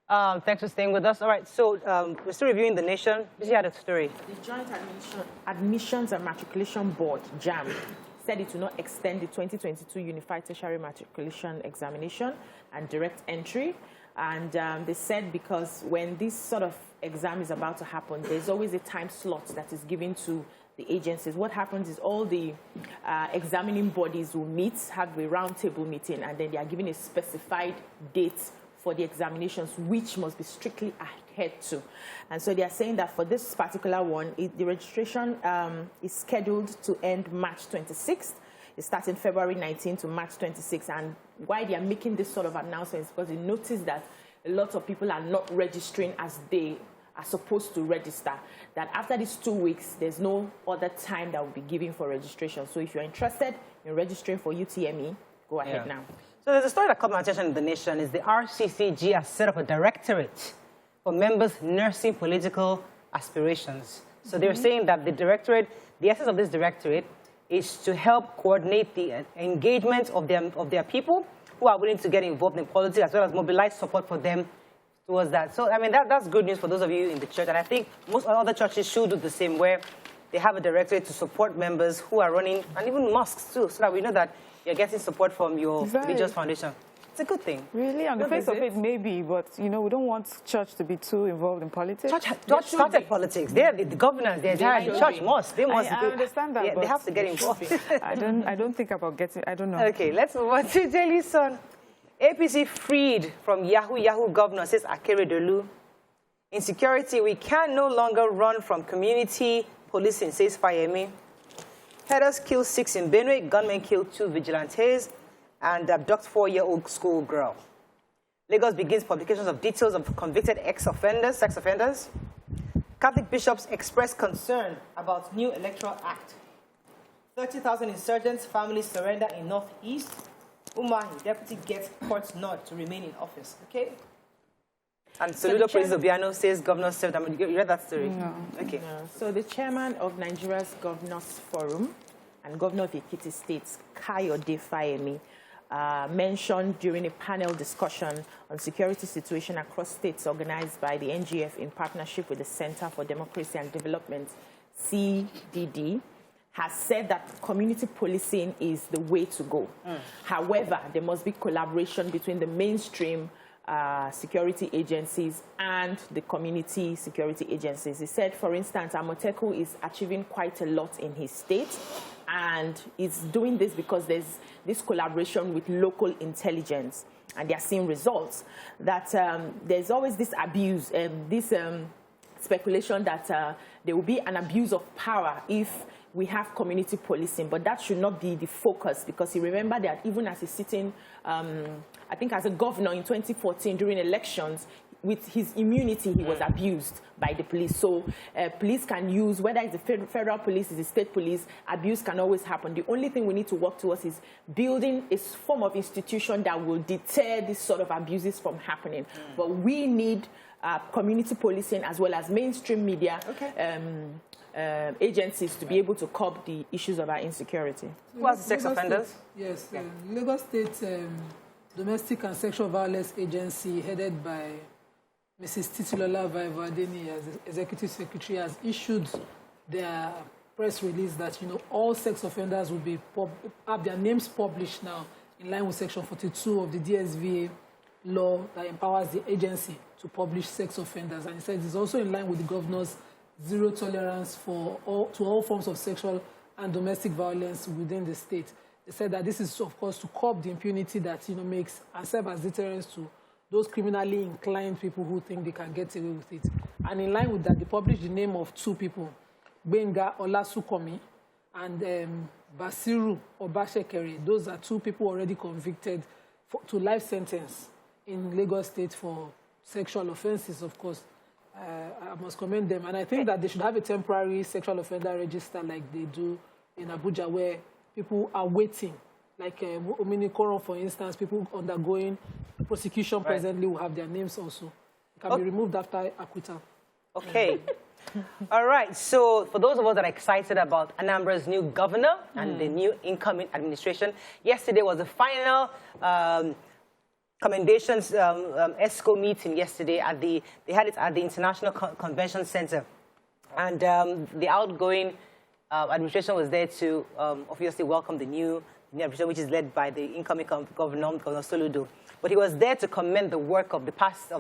Thanks for staying with us. All right, so we're still reviewing The Nation. This had a story. The Joint Admissions and Matriculation Board, JAM, said it will not extend the 2022 Unified Tertiary Matriculation Examination and direct entry. And they said because when this sort of exam is about to happen, there's always a time slot that is given to the agencies. What happens is all the examining bodies will meet, have a roundtable meeting, and then they are given a specified date for the examinations, which must be strictly adhered to. And so they are saying that for this particular one, the registration is scheduled to end March 26th. It's starting February 19 to March 26th. And why they are making this sort of announcement is because they notice that a lot of people are not registering as they are supposed to register. That after these 2 weeks, there's no other time that will be given for registration. So if you're interested in registering for UTME, go ahead now. So there's a story that caught my attention in The Nation is the RCCG has set up a directorate for members' nursing political aspirations. So they're saying that the directorate, the essence of this directorate is to help coordinate the engagement of their people who are willing to get involved in politics, as well as mobilize support for them towards that. So, I mean, that's good news for those of you in the church. And I think most other churches should do the same, where they have a directorate to support members who are running, and even mosques too, so that we know that you're getting support from your religious foundation. It's a good thing. Really? On the face of it, maybe, but, you know, we don't want church to be too involved in politics. Church started politics. They're the governors. They're church must. They must. I understand that, they have to get involved. I don't think about getting, I don't know. Okay, let's move on to Daily Sun. APC freed from Yahoo governor, says Akeredolu. Insecurity, we can no longer run from community policing, says Fayemi. Headers kill 6 in Benue, gunmen kill 2 vigilantes, and abduct 4-year-old schoolgirl. Lagos begins publications of details of convicted sex offenders. Catholic bishops express concern about new electoral act. 30,000 insurgents, families surrender in Northeast. Umahi, deputy gets court nod to remain in office. Okay? And Soludo Police Obiano says governor served. You read that story? No. Okay. No. So the chairman of Nigeria's Governors Forum and governor of Ekiti State, Kayode Fayemi, mentioned during a panel discussion on security situation across states organized by the NGF in partnership with the Center for Democracy and Development, CDD, has said that community policing is the way to go. However, there must be collaboration between the mainstream security agencies and the community security agencies. He said, for instance, Amoteku is achieving quite a lot in his state, and it's doing this because there's this collaboration with local intelligence, and they're seeing results. That there's always this abuse, this speculation that there will be an abuse of power if we have community policing, but that should not be the focus, because you remember that even as he's sitting, I think as a governor in 2014 during elections, with his immunity, he was abused by the police. So police can use, whether it's the federal police, it's the state police, abuse can always happen. The only thing we need to work towards is building a form of institution that will deter this sort of abuses from happening. But we need community policing as well as mainstream media agencies to be able to curb the issues of our insecurity. Who has the sex offenders? Yes, Lagos State Domestic and Sexual Violence Agency, headed by Mrs. Titilola Vaivadeni as Executive Secretary, has issued their press release that, you know, all sex offenders will be have their names published now in line with Section 42 of the DSVA law that empowers the agency to publish sex offenders. And he said it's also in line with the governor's zero tolerance to all forms of sexual and domestic violence within the state. They said that this is, of course, to curb the impunity that, you know, makes and serve as deterrence to those criminally inclined people who think they can get away with it. And in line with that, they published the name of 2 people, Benga Olasukomi and Basiru Obashekere. Those are 2 people already convicted to life sentence in Lagos State for sexual offenses, of course. I must commend them. And I think that they should have a temporary sexual offender register like they do in Abuja, where people are waiting. Like Korra, for instance, people undergoing prosecution presently will have their names also. It can be removed after acquittal. Okay. All right. So for those of us that are excited about Anambra's new governor and the new incoming administration, yesterday was the final commendations ESCO meeting yesterday they had it at the International Convention Center. And the outgoing administration was there to obviously welcome the new administration, which is led by the incoming Governor Soludo. But he was there to commend the work of the past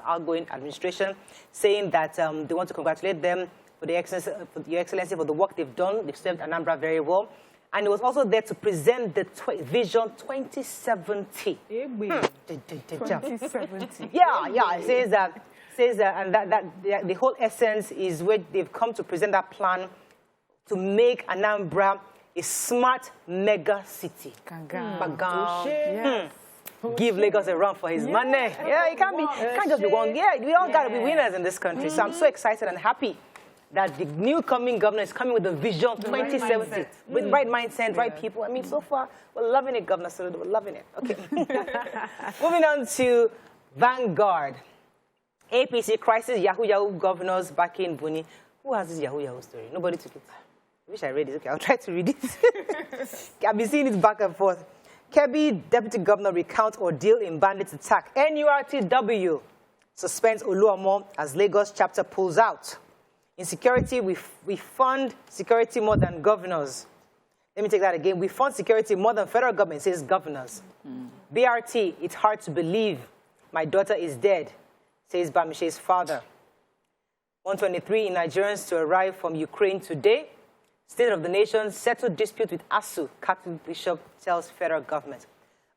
outgoing administration, saying that they want to congratulate them for Your Excellency, for the work they've done. They've served Anambra very well. And he was also there to present the Vision 2070. 2070. Yeah. It says that, the whole essence is where they've come to present that plan to make Anambra a smart mega city. Yes. Give Lagos a run for his money. Yeah, it can't just be one. Yeah, we all got to be winners in this country. So I'm so excited and happy that the new coming governor is coming with a vision 2070, with right mindset, right people. I mean, so far, we're loving it, Governor Soludo. We're loving it. Okay. Moving on to Vanguard. APC crisis, Yahoo governors back in Buni. Who has this Yahoo story? Nobody took it. I wish I read it. Okay, I'll try to read it. I've been seeing it back and forth. Kebbi deputy governor recount ordeal in bandit attack. NURTW suspends Oluomo as Lagos chapter pulls out. In security, we fund security more than governors. Let me take that again. We fund security more than federal government, says governors. BRT, it's hard to believe. My daughter is dead, says Bamishe's father. 123 Nigerians to arrive from Ukraine today. State of the nation, settled dispute with ASUU, Catholic bishop tells federal government.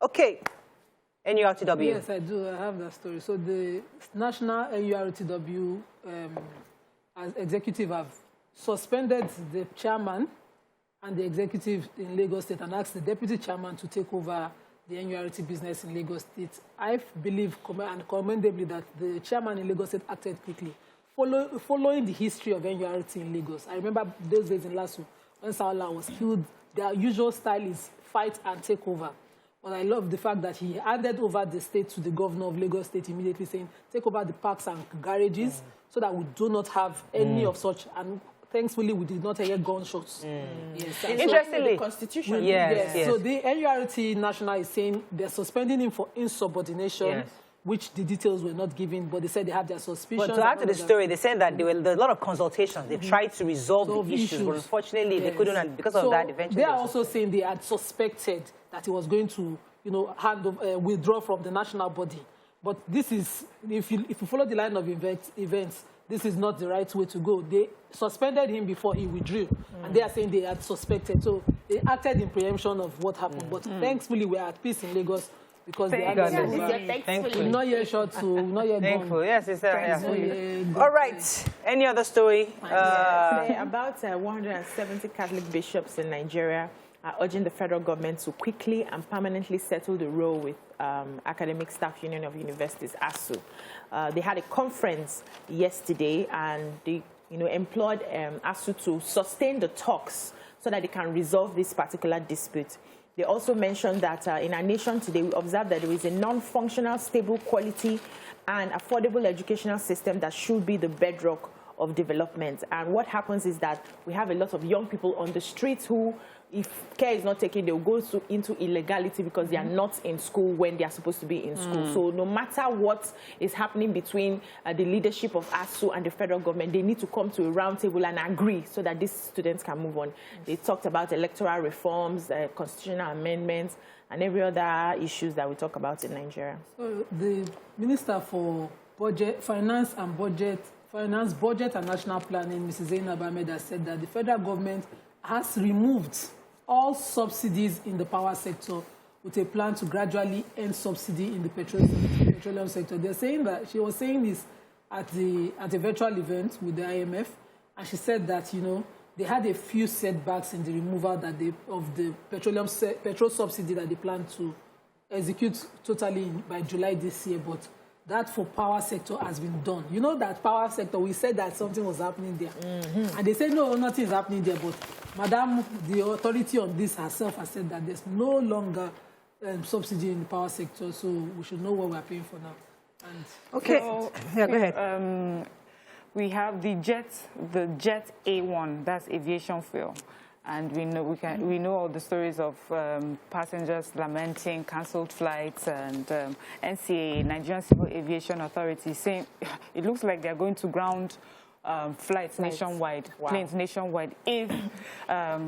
Okay, NURTW. Yes, I do. I have that story. So the national NURTW as executive have suspended the chairman and the executive in Lagos State and asked the deputy chairman to take over the NURT business in Lagos State. I believe and commendably that the chairman in Lagos State acted quickly. Following the history of NURT in Lagos, I remember those days in Lasso, when Saola was killed, their usual style is fight and take over. But I love the fact that he handed over the state to the governor of Lagos State immediately, saying, take over the parks and garages so that we do not have any of such. And thankfully, we did not hear gunshots. Yes. Interestingly, the Constitution. Yes. So the NURT National is saying they're suspending him for insubordination, which the details were not given, but they said they had their suspicions. But to add to the story, they said that there were a lot of consultations. They tried to resolve the issues, but unfortunately, they couldn't, and because of that, eventually... They are also saying they had suspected that he was going to, withdraw from the national body. But this is, if you follow the line of events, this is not the right way to go. They suspended him before he withdrew, and they are saying they had suspected. So they acted in preemption of what happened. But thankfully, we are at peace in Lagos because they are not yet short to, not yet thankful. Yes, it's all right. Any other story? About 170 Catholic bishops in Nigeria are urging the federal government to quickly and permanently settle the row with Academic Staff Union of Universities, ASUU. They had a conference yesterday, and they employed ASUU to sustain the talks so that they can resolve this particular dispute. They also mentioned that in our nation today, we observe that there is a non-functional, stable, quality, and affordable educational system that should be the bedrock of development. And what happens is that we have a lot of young people on the streets who, if care is not taken, they'll go into illegality because they are not in school when they are supposed to be in school. So no matter what is happening between the leadership of ASUU and the federal government, they need to come to a round table and agree so that these students can move on. They talked about electoral reforms, constitutional amendments, and every other issues that we talk about in Nigeria. So the Minister for Finance, Budget and National Planning, Mrs. Zainab Ahmed, has said that the federal government has removed all subsidies in the power sector with a plan to gradually end subsidy in the petroleum sector. They're saying that, she was saying this at a virtual event with the IMF, and she said that, they had a few setbacks in the removal of the petrol subsidy that they plan to execute totally by July this year, but that for power sector has been done. You know that power sector, we said that something was happening there. And they said, no, nothing is happening there. But Madam, the authority on this herself has said that there's no longer subsidy in the power sector, so we should know what we're paying for now. And okay. So, yeah, go ahead. We have the Jet A1, that's aviation fuel. And we know all the stories of passengers lamenting cancelled flights, and NCAA, Nigerian Civil Aviation Authority, saying it looks like they're going to ground flights nationwide, planes nationwide, if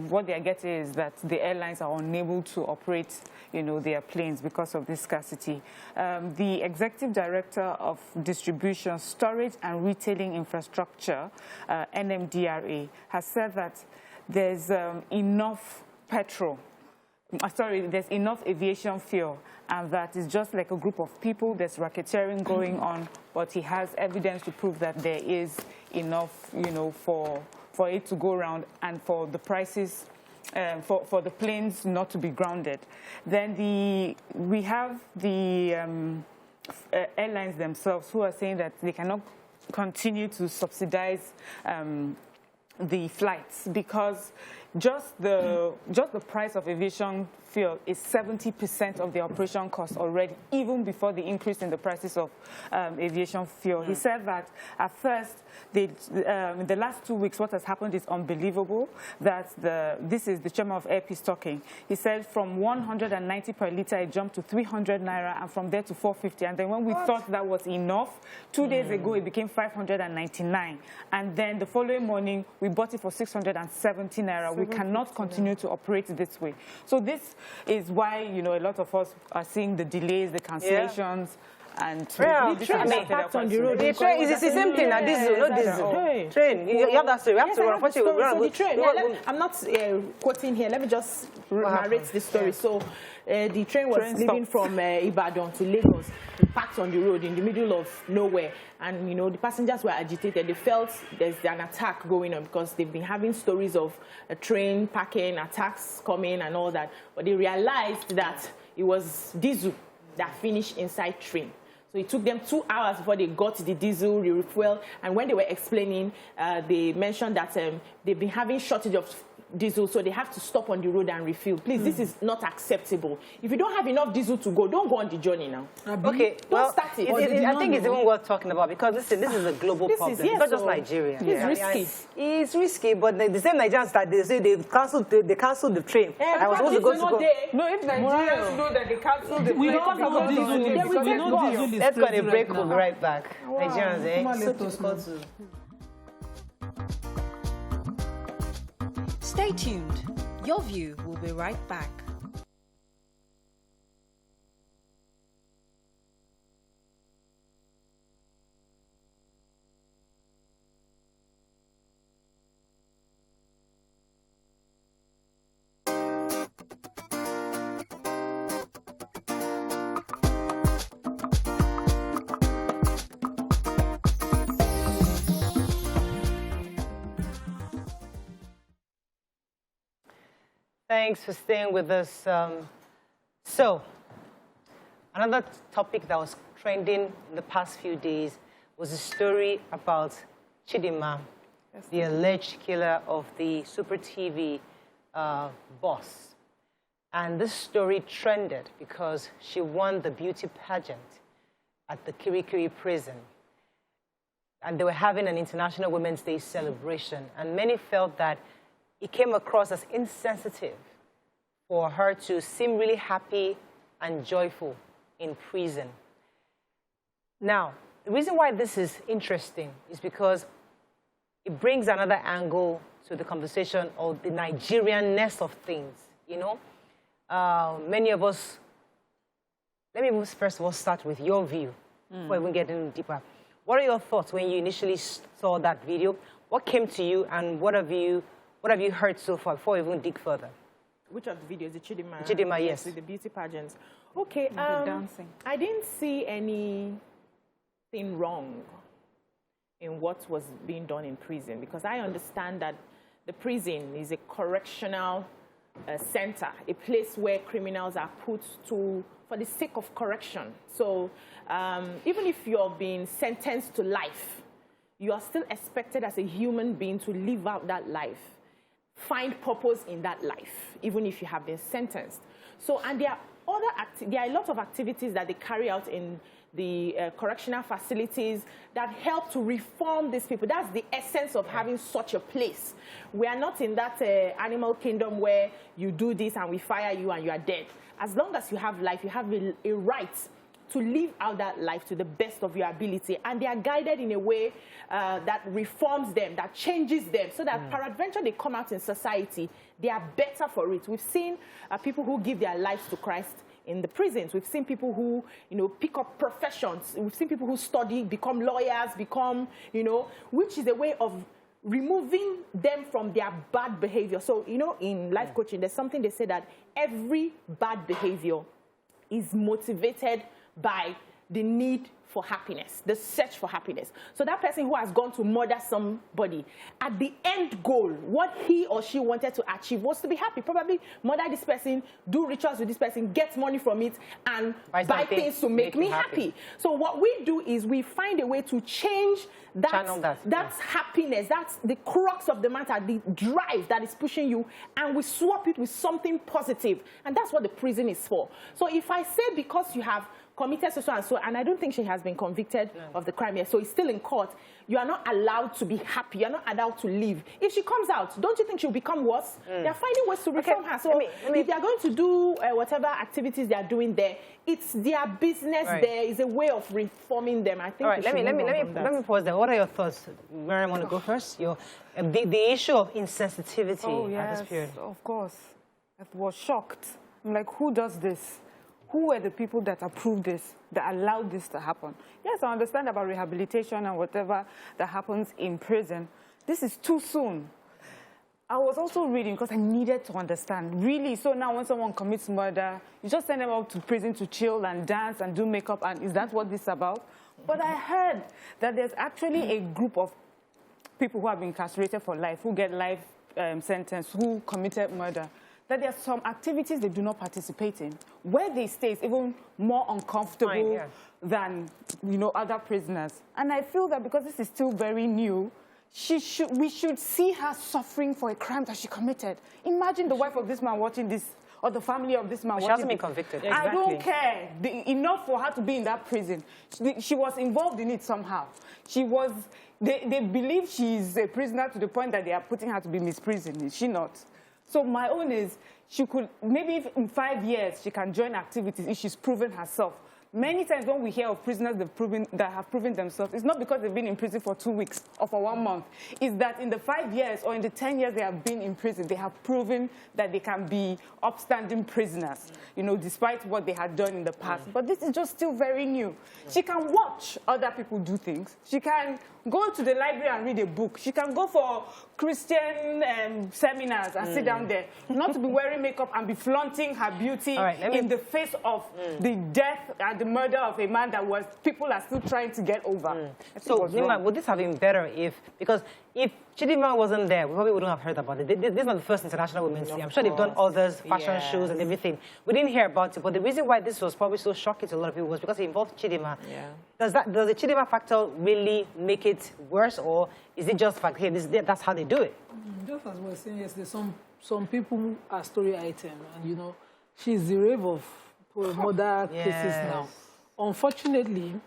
what they're getting is that the airlines are unable to operate, their planes because of this scarcity. The Executive Director of Distribution, Storage and Retailing Infrastructure, NMDRA, has said that there's enough there's enough aviation fuel, and that is just like a group of people, there's racketeering going on, but he has evidence to prove that there is enough, for it to go around and for the prices, for the planes not to be grounded. Then we have the airlines themselves who are saying that they cannot continue to subsidize the flights, because just the price of aviation fuel is 70% of the operation cost already, even before the increase in the prices of aviation fuel. He said that at first, in the last 2 weeks, what has happened is unbelievable. That this is the chairman of Air Peace talking. He said from 190 per litre, it jumped to 300 naira, and from there to 450. And then when we thought that was enough, 2 days ago, it became 599. And then the following morning, we bought it for 670 naira. We cannot continue to operate this way. So this is why, a lot of us are seeing the delays, the cancellations. And the train is on the road. The train is the same thing. Diesel, not diesel. Train. You have that story. We have to run. So the train. I'm not quoting here. Let me just narrate the story. So the train was leaving from Ibadan to Lagos, packed on the road in the middle of nowhere. And, the passengers were agitated. They felt there's an attack going on because they've been having stories of a train packing, attacks coming and all that. But they realized that it was diesel that finished inside train. So it took them 2 hours before they got the diesel, the refuel. And when they were explaining, they mentioned that they've been having shortage of diesel, so they have to stop on the road and refill. Please, this is not acceptable. If you don't have enough diesel to go, don't go on the journey now. Okay, don't start it. I think it's even worth talking about, because listen, this is a global problem. It's not just Nigeria. It's risky. It's risky, but the same Nigerians that they say they cancelled the train. I was supposed to go. No, if Nigerians know that they cancelled the train, let's go on a break. We'll be right back. Nigerians, Stay tuned. Your View will be right back. Thanks for staying with us. So, another topic that was trending in the past few days was a story about Chidinma, the alleged killer of the SuperTV boss. And this story trended because she won the beauty pageant at the Kirikiri prison. And they were having an International Women's Day celebration. And many felt that it came across as insensitive for her to seem really happy and joyful in prison. Now, the reason why this is interesting is because it brings another angle to the conversation of the Nigerian-ness of things, Many of us, let me first of all start with your view before we even get in deeper. What are your thoughts when you initially saw that video? What came to you, and what have you heard so far before we even dig further? Which of the videos? The Chidinma? Chidinma, yes. With the beauty pageants. Okay, the dancing. I didn't see anything wrong in what was being done in prison, because I understand that the prison is a correctional center, a place where criminals are put to for the sake of correction. So even if you're being sentenced to life, you are still expected as a human being to live out that life, find purpose in that life, even if you have been sentenced. So, and there are a lot of activities that they carry out in the correctional facilities that help to reform these people. That's the essence of having such a place. We are not in that animal kingdom where you do this and we fire you and you are dead. As long as you have life, you have a right to live out that life to the best of your ability. And they are guided in a way that reforms them, that changes them, so that peradventure they come out in society, they are better for it. We've seen people who give their lives to Christ in the prisons. We've seen people who, pick up professions. We've seen people who study, become lawyers, which is a way of removing them from their bad behavior. So, in life coaching, there's something they say that every bad behavior is motivated by the need for happiness, the search for happiness. So that person who has gone to murder somebody, at the end goal, what he or she wanted to achieve was to be happy. Probably murder this person, do rituals with this person, get money from it, and buy things to make me happy. So what we do is we find a way to change that's happiness, that's the crux of the matter, the drive that is pushing you, and we swap it with something positive. And that's what the prison is for. So if I say because you have committed so and so, and I don't think she has been convicted of the crime yet, so it's still in court, you are not allowed to be happy, you're not allowed to live. If she comes out, don't you think she'll become worse? They're finding ways to reform her. So if they're going to do whatever activities they are doing there, it's their business. There is a way of reforming them. I think. All right, let me pause there. What are your thoughts? Mary, want to go first? The issue of insensitivity at this period. Of course. I was shocked. I'm like, who does this? Who were the people that approved this, that allowed this to happen? Yes, I understand about rehabilitation and whatever that happens in prison. This is too soon. I was also reading because I needed to understand. Really, so now when someone commits murder, you just send them out to prison to chill and dance and do makeup, and is that what this is about? But I heard that there's actually a group of people who have been incarcerated for life, who get life sentence, who committed murder, that there are some activities they do not participate in. Where they stay is even more uncomfortable than, other prisoners. And I feel that because this is still very new, we should see her suffering for a crime that she committed. Imagine the wife of this man watching this, or the family of this man watching this. She hasn't been convicted. Exactly. I don't care. Enough for her to be in that prison. She was involved in it somehow. They believe she's a prisoner to the point that they are putting her to be misprisoned. Is she not? So my own is, she could, maybe if in 5 years, she can join activities if she's proven herself. Many times when we hear of prisoners that have proven themselves, it's not because they've been in prison for 2 weeks or for 1 month. It's that in the 5 years or in the 10 years they have been in prison, they have proven that they can be upstanding prisoners, despite what they had done in the past. But this is just still very new. She can watch other people do things. She can go to the library and read a book. She can go for Christian seminars and sit down there, not to be wearing makeup and be flaunting her beauty in the face of the death and the murder of a man that people are still trying to get over. So, would this have been better because if Chidinma wasn't there, we probably wouldn't have heard about it. This is not the first International Women's Day. I'm sure they've done others, fashion shows and everything. We didn't hear about it, but the reason why this was probably so shocking to a lot of people was because it involved Chidinma. Does the Chidinma factor really make it worse, or is it just fact, hey, that's how they do it? Just as we're saying, yes, there's some people who are story item, and she's the rave of murder cases now. Unfortunately,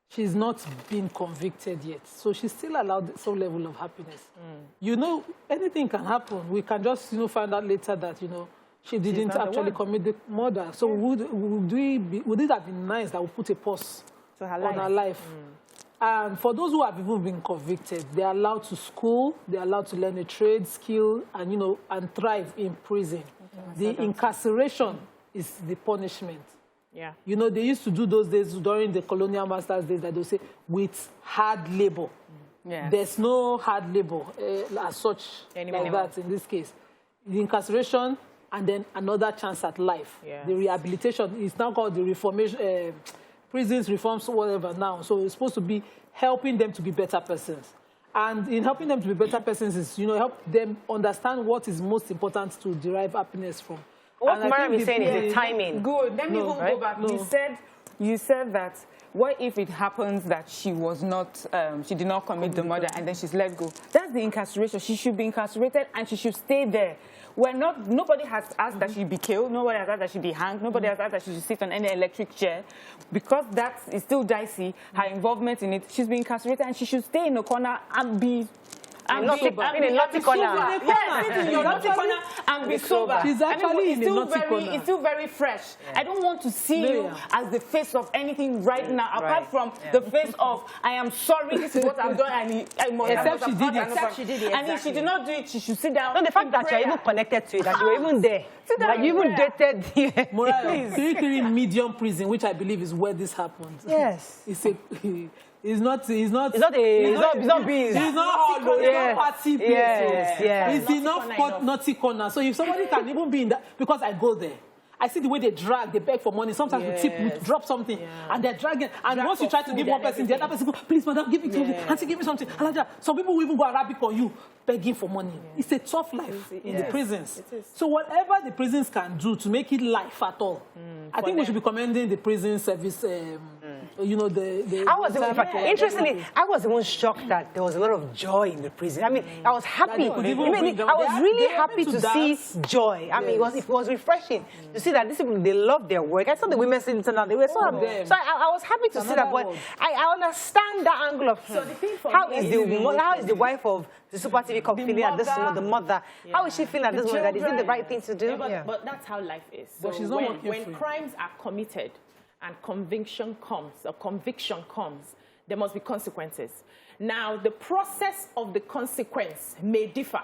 she's not been convicted yet, so she's still allowed some level of happiness. Anything can happen. We can just find out later that she didn't actually commit the murder. So would it have been nice that we put a pause on her life? And for those who have even been convicted, they're allowed to school, they're allowed to learn a trade skill, and and thrive in prison. The incarceration is the punishment. They used to do those days during the colonial masters days that they say with hard labor. There's no hard labor as such like that in this case. The incarceration and then another chance at life. The rehabilitation is now called the reformation, prisons reforms, whatever now. So it's supposed to be helping them to be better persons. And in helping them to be better persons is, help them understand what is most important to derive happiness from. What Mariam is saying is the timing. Good. Let me go back. He said You said that, what if it happens that she was not, she did not commit the murder and then she's let go? That's the incarceration. She should be incarcerated and she should stay there. Nobody has asked that she be killed. Nobody has asked that she be hanged. Nobody has asked that she should sit on any electric chair. Because that is still dicey, her involvement in it. She's been incarcerated and she should stay in a corner and be... in a naughty corner. Yes, in your naughty corner and be sober. She's actually in a naughty corner. It's still very fresh. Yeah. I don't want to see you as the face of anything right now, apart from the face of, I am sorry, this is what I've done, and except she did it. Except she did it. And if she did not do it, she should sit down. No, the fact that you're even connected to it, that you're even there. That you even dated. Kirikiri medium prison, which I believe is where this happened. Yes. It's not bees. It's not hollow. It's not party place. Yes. It's enough naughty corner. So if somebody can even be in that, because I go there, I see the way they drag, they beg for money. Sometimes we tip, we drop something, and they're dragging. And once you try to give one person, the other person goes, please, madam, give me something. Auntie, give me something. And like that. Some people will even go Arabic on you, begging for money. It's a tough life in the prisons. So whatever the prisons can do to make it life at all, I think we should be commending the prison service. You know, interestingly, I was even shocked that there was a lot of joy in the prison. I mean, I was happy. I was really happy to see joy. I mean, it was refreshing to see that these people, they love their work. I saw the women sitting down, they were so happy. So I was happy to see that. But I understand that angle of how is the wife of the SuperTV cop feeling at this moment, the mother? How is she feeling at this moment? That is it the right thing to do? But that's how life is. So but she's not when crimes are committed and conviction comes, there must be consequences. Now, the process of the consequence may differ.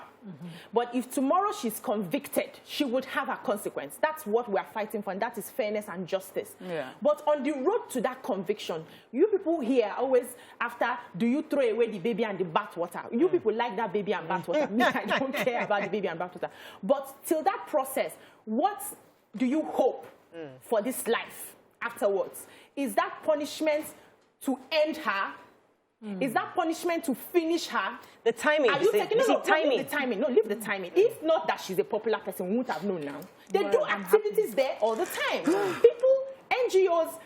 But if tomorrow she's convicted, she would have a consequence. That's what we are fighting for, and that is fairness and justice. But on the road to that conviction, you people here always after, do you throw away the baby and the bathwater? You people like that baby and bathwater. Me, I don't care about the baby and bathwater. But till that process, what do you hope for this life afterwards? Is that punishment to end her? Is that punishment to finish her? The timing. Are you taking leave the timing. No, leave the timing. If not that she's a popular person, we wouldn't have known now. They do activities there all the time. People, NGOs,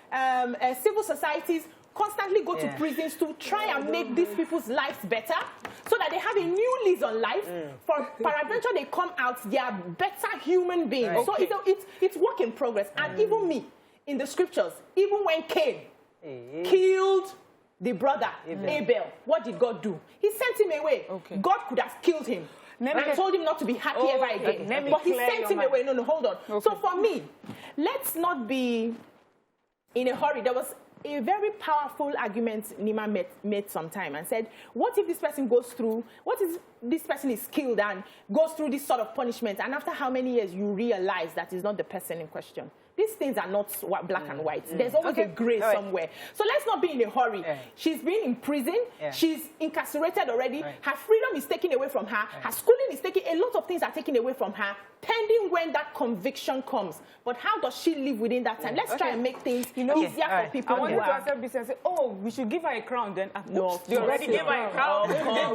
civil societies constantly go to prisons to try and make these people's lives better so that they have a new lease on life. For peradventure, they come out, they are better human beings. So it's work in progress. And even me, in the scriptures, even when Cain killed the brother, Abel, what did God do? He sent him away. God could have killed him and told him not to be happy ever again. But he sent him away. No, hold on. So for me, let's not be in a hurry. There was a very powerful argument Nima made sometime and said, what if this person goes through, what if this person is killed and goes through this sort of punishment, and after how many years you realize that is not the person in question? These things are not black and white. There's always a gray somewhere. So let's not be in a hurry. She's been in prison. She's incarcerated already. Her freedom is taken away from her. Her schooling is taken. A lot of things are taken away from her, pending when that conviction comes. But how does she live within that time? Let's try and make things easier for people. I want you to accept this and say, oh, we should give her a crown then. No, they already gave her a crown.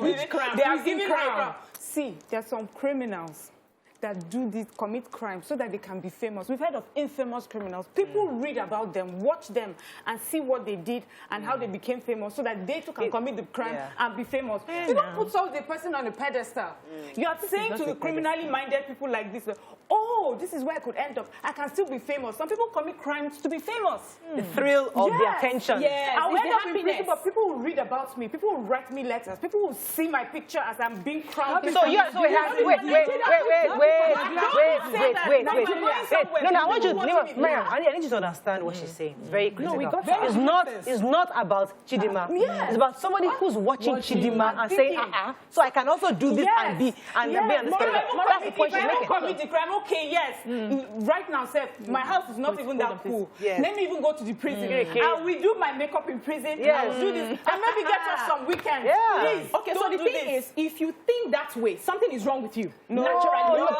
Which crown? They are giving her a crown. See, there are some criminals that commit crimes so that they can be famous. We've heard of infamous criminals. People read about them, watch them, and see what they did and how they became famous so that they too can commit the crime and be famous. You don't put the person on a pedestal. You are saying to the criminally minded people like this, oh, this is where I could end up. I can still be famous. Some people commit crimes to be famous. The thrill of the attention. I will end up in prison, but people will read about me. People will write me letters. People will see my picture as I'm being crowned. Wait. No, I want you, Mariam, I need you to understand what she's saying. It's very critical. It's not about Chidinma. It's about somebody who's watching Chidinma and saying, so I can also do this and be on this kind. That's the point she's making. Commit the crime. Okay, yes. Right now, Seth, my house is not even that cool. Let me even go to the prison. I will do my makeup in prison. I will do this. And maybe get us some weekends. Please. Okay, so the thing is, if you think that way, something is wrong with you. Naturally.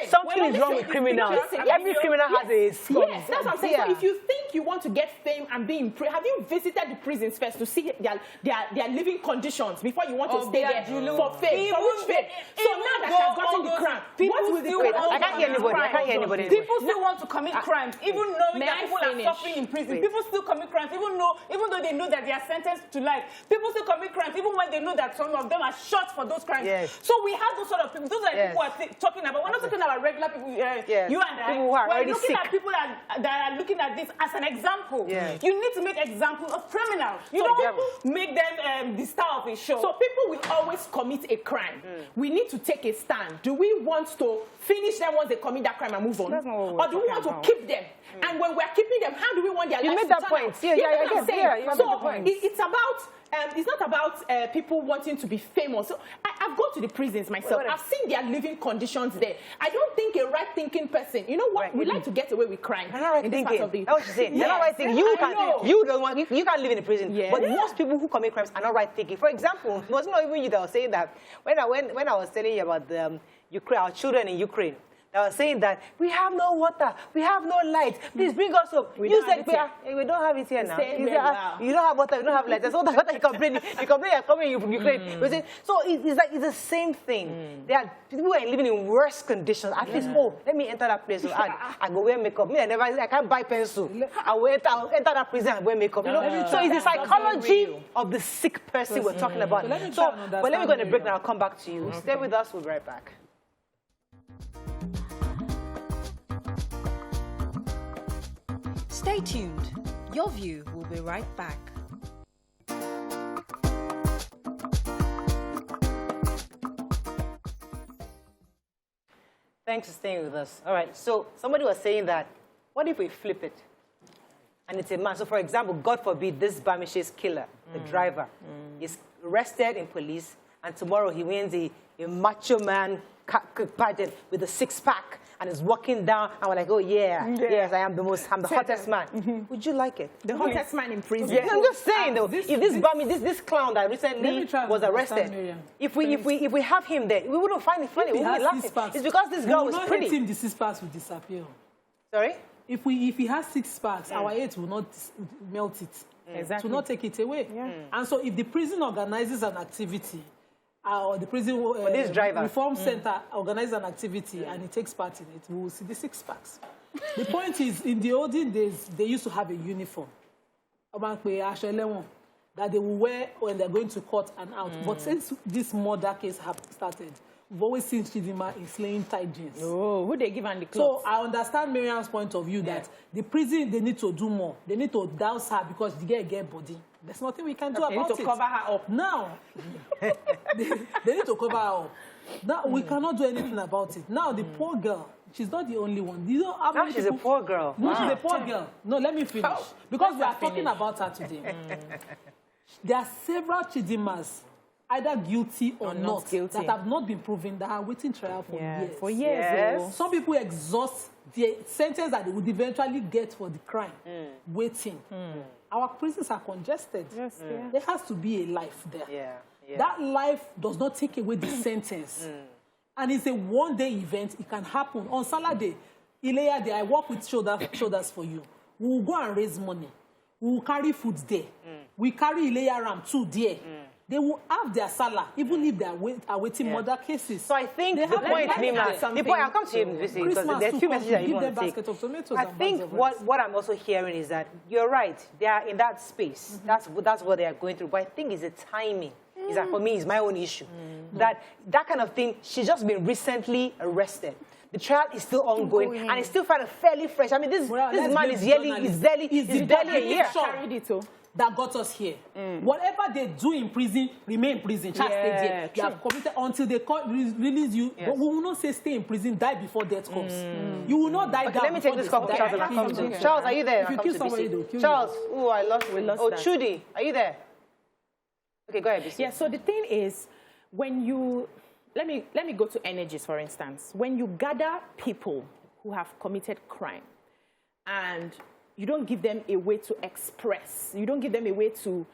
Something is wrong with criminals. Every criminal has a score. Yes, that's what I'm saying. So if you think you want to get fame and be in prison, have you visited the prisons first to see their living conditions before you want to stay there for fame? For which fame? So now that you have gotten the crown, what will the crown? I can't hear anybody. I can't hear anybody. People still want to commit crimes, even knowing that people are suffering in prison. People still commit crimes, even though they know that they are sentenced to life. People still commit crimes, even when they know that some of them are shot for those crimes. Yes. So we have those sort of people. Those are the people we're talking about. We're not talking about regular people. You and I. People who are we're looking sick. at people that are looking at this as an example. Yes. You need to make examples of criminals. You don't make them the star of a show. So people will always commit a crime. We need to take a stand. Do we want to finish them once they commit that crime and move on? Or do we want to keep them? And when we're keeping them, how do we want their lives to turn out? You made that point. Yeah, so it's about it's not about people wanting to be famous. So I've gone to the prisons myself. I've seen their living conditions there. I don't think a right-thinking person, you know what, we like to get away with crime. They're not right thinking. That's what she's saying. They're not right thinking. You can't live in a prison. Yes. But most people who commit crimes are not right thinking. For example, it was not even you that was saying that when I was telling you about the Ukraine, our children in Ukraine. They were saying that we have no water, we have no light. Please bring us up. You said we don't have it here now. You don't have water, we don't have light. That's what you complaining. You complain you're coming from Ukraine. So it's the same thing. There are people who are living in worse conditions. At least, let me enter that place. I go wear makeup. I can't buy pencil. I will enter that prison and wear makeup. You know? So it's the psychology of the sick person we're talking about. But let me go on a break and I'll come back to you. Stay with us, we'll be right back. Stay tuned. Your View will be right back. Thanks for staying with us. All right, so somebody was saying that, what if we flip it? And it's a man. So, for example, God forbid, this Bamishe's killer, the driver, is arrested in police, and tomorrow he wins a macho man pageant with a six-pack, and is walking down, and we're like, oh, yes, I'm the hottest man. Would you like it? The hottest man in prison. Yeah. I'm just saying, though, if this clown that recently was arrested, if we have him there, we wouldn't find it funny. We wouldn't laugh. It's because this girl was pretty. Hate him, the six-packs will disappear. Sorry? If he has six-packs, our hate will not melt it. Exactly. It will not take it away. And so if the prison organizes an activity, or the prison this driver reform center organizes an activity and he takes part in it, we will see the six-packs. The point is, in the olden days, they used to have a uniform that they will wear when they're going to court and out. But since this murder case have started, we've always seen Chidinma in slaying tight jeans. Oh, who they give on the clothes? So I understand Miriam's point of view that the prison, they need to do more. They need to douse her because the girl get body. There's nothing we can do about it. They need to cover her up. Now, they need to cover her up. Now, we cannot do anything about it. Now, the poor girl, she's not the only one. You know how many she's a poor girl. No, she's a poor girl. No, let me finish. Because we are talking about her today. There are several Chidinmas, either guilty or not guilty, that have not been proven, that are waiting trial for years. For years. Yes. Some people exhaust the sentence that they would eventually get for the crime, waiting. Our prisons are congested. Yes, there has to be a life there. That life does not take away the sentence. And it's a one-day event. It can happen. On Saturday, Ileya Day, I work with shoulders for you. We will go and raise money. We will carry food there. We carry Ileya Ram too there. They will have their salary, even if they are awaiting murder cases. So I think the point, I'll come to you because there are two messages that you want to take. I think what I'm also hearing is that you're right. They are in that space. That's what they are going through. But I think it's the timing. Is that for me, it's my own issue. That kind of thing, she's just been recently arrested. The trial is still ongoing, and it's still fairly fresh. I mean, this man is barely a year. That got us here. Whatever they do in prison, remain in prison. Stay there. They have committed until they release you. But we will not say stay in prison, die before death comes. You will not die down. Let me take this call from Charles and I'll come to you. Charles, are you there? If you kill somebody, they'll kill you. Charles, I lost Chudi, are you there? Okay, go ahead, BC. Yeah, so the thing is, when you... Let me go to energies, for instance. When you gather people who have committed crime and you don't give them a way to express, you don't give them a way to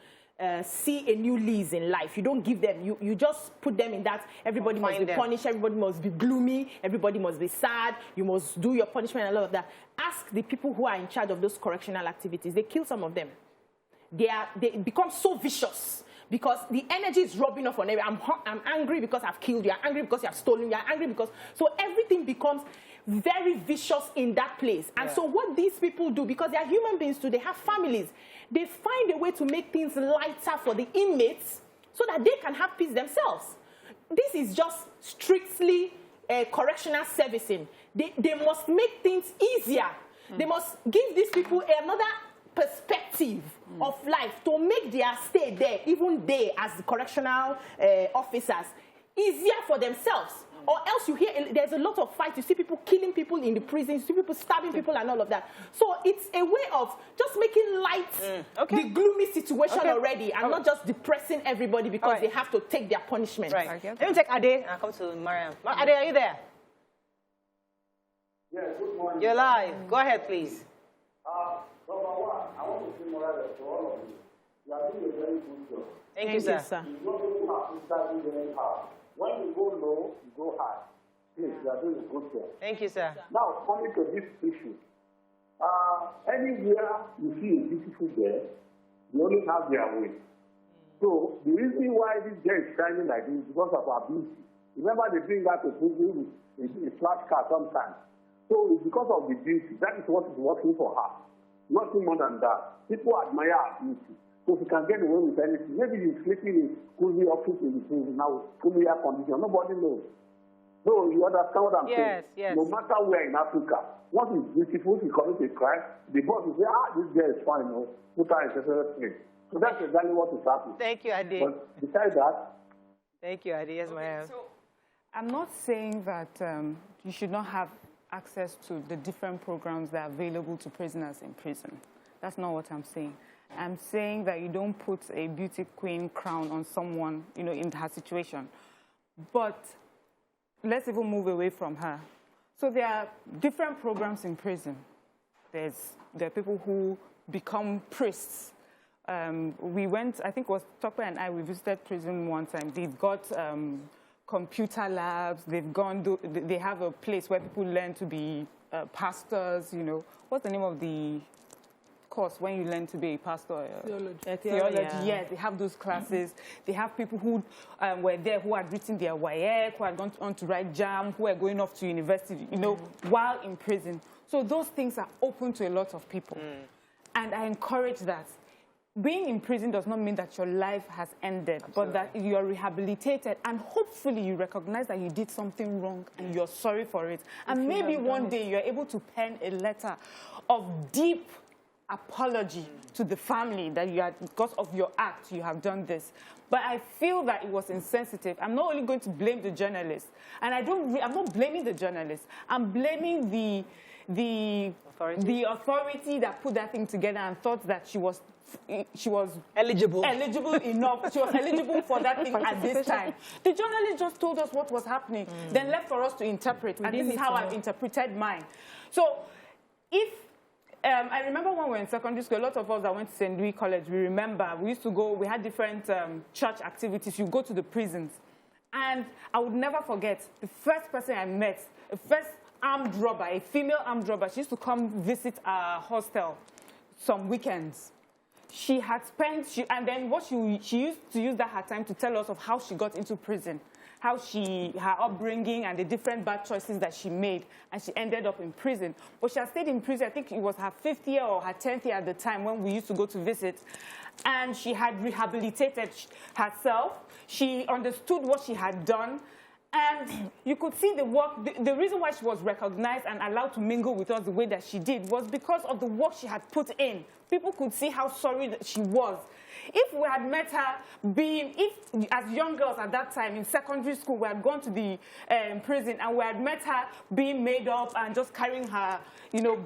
see a new lease in life. You don't give them, you just put them in that everybody must be punished, everybody must be gloomy, everybody must be sad, you must do your punishment and all of that. Ask the people who are in charge of those correctional activities. They kill some of them. They become so vicious because the energy is rubbing off on everyone. I'm angry because I've killed you, I'm angry because you have stolen, you're angry because... So everything becomes very vicious in that place. And so what these people do, because they are human beings too, they have families, they find a way to make things lighter for the inmates so that they can have peace themselves. This is just strictly correctional servicing. They must make things easier. They must give these people another perspective of life to make their stay there, even they as the correctional officers, easier for themselves. Or else you hear there's a lot of fights. You see people killing people in the prisons, you see people stabbing people and all of that. So it's a way of just making light the gloomy situation already and not just depressing everybody because they have to take their punishment. Right. Let me take Ade and come to Mariam. Ade, are you there? Yes, good morning. You're live. Go ahead, please. Number one, I want to say morale to all of you. You are doing a very good job. Thank you, sir. You don't really have to study very hard. When you go low, you go high. Please, you are doing a good job. Thank you, sir. Now, coming to this issue. Anywhere you see a beautiful girl, they only have their way. So, the reason why this girl is shining like this is because of her beauty. Remember, they bring her to prison with a flash car sometimes. So, it's because of the beauty. That is what is working for her. Nothing more than that. People admire her beauty. So if you can get away with anything, maybe you're sleeping in cozy office in the prison now, fully air conditioned. Nobody knows. So you understand what I'm saying? Yes. No matter where in Africa, once it's beautiful, if you commit a crime, the boss will say, this girl is fine, put her in a separate place. So that's exactly what is happening. Thank you, Ade. But besides that... Thank you, Ade. Yes, ma'am. So I'm not saying that you should not have access to the different programs that are available to prisoners in prison. That's not what I'm saying. I'm saying that you don't put a beauty queen crown on someone, in her situation. But let's even move away from her. So there are different programs in prison. There are people who become priests. We went, I think it was Tokwe and I, we visited prison one time. They've got computer labs. They have a place where people learn to be pastors, What's the name of the course when you learn to be a pastor? Theology. Yes, they have those classes. They have people who were there who had written their YEC, who had gone on to write JAM, who are going off to university, while in prison. So those things are open to a lot of people. And I encourage that. Being in prison does not mean that your life has ended, but that you are rehabilitated, and hopefully you recognize that you did something wrong and you're sorry for it. And maybe one day you're able to pen a letter of deep apology to the family that you had, because of your act, you have done this. But I feel that it was insensitive. I'm not only going to blame the journalist, and I'm not blaming the journalist. I'm blaming the authority that put that thing together and thought that she was eligible enough. She was eligible for that thing at this time. The journalist just told us what was happening, then left for us to interpret. And this is how I've interpreted mine. So if I remember when we were in secondary school, a lot of us that went to St. Louis College, we remember, we used to go, we had different church activities. You go to the prisons. And I would never forget, the first person I met, the first armed robber, a female armed robber, she used to come visit our hostel some weekends. She had spent, and then she used to use that her time to tell us of how she got into prison, how her upbringing and the different bad choices that she made, and she ended up in prison. But she had stayed in prison, I think it was her 5th year or her 10th year at the time when we used to go to visit, and she had rehabilitated herself. She understood what she had done, and you could see the work. The reason why she was recognized and allowed to mingle with us the way that she did was because of the work she had put in. People could see how sorry that she was. If we had met her as young girls at that time in secondary school, we had gone to the prison and we had met her being made up and just carrying her,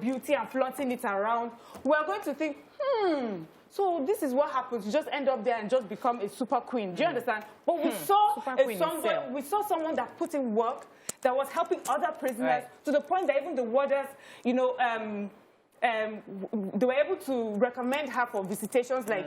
beauty and flaunting it around, we are going to think, so this is what happens. You just end up there and just become a super queen. Do you understand? But we saw someone that put in work, that was helping other prisoners to the point that even the warders, they were able to recommend her for visitations like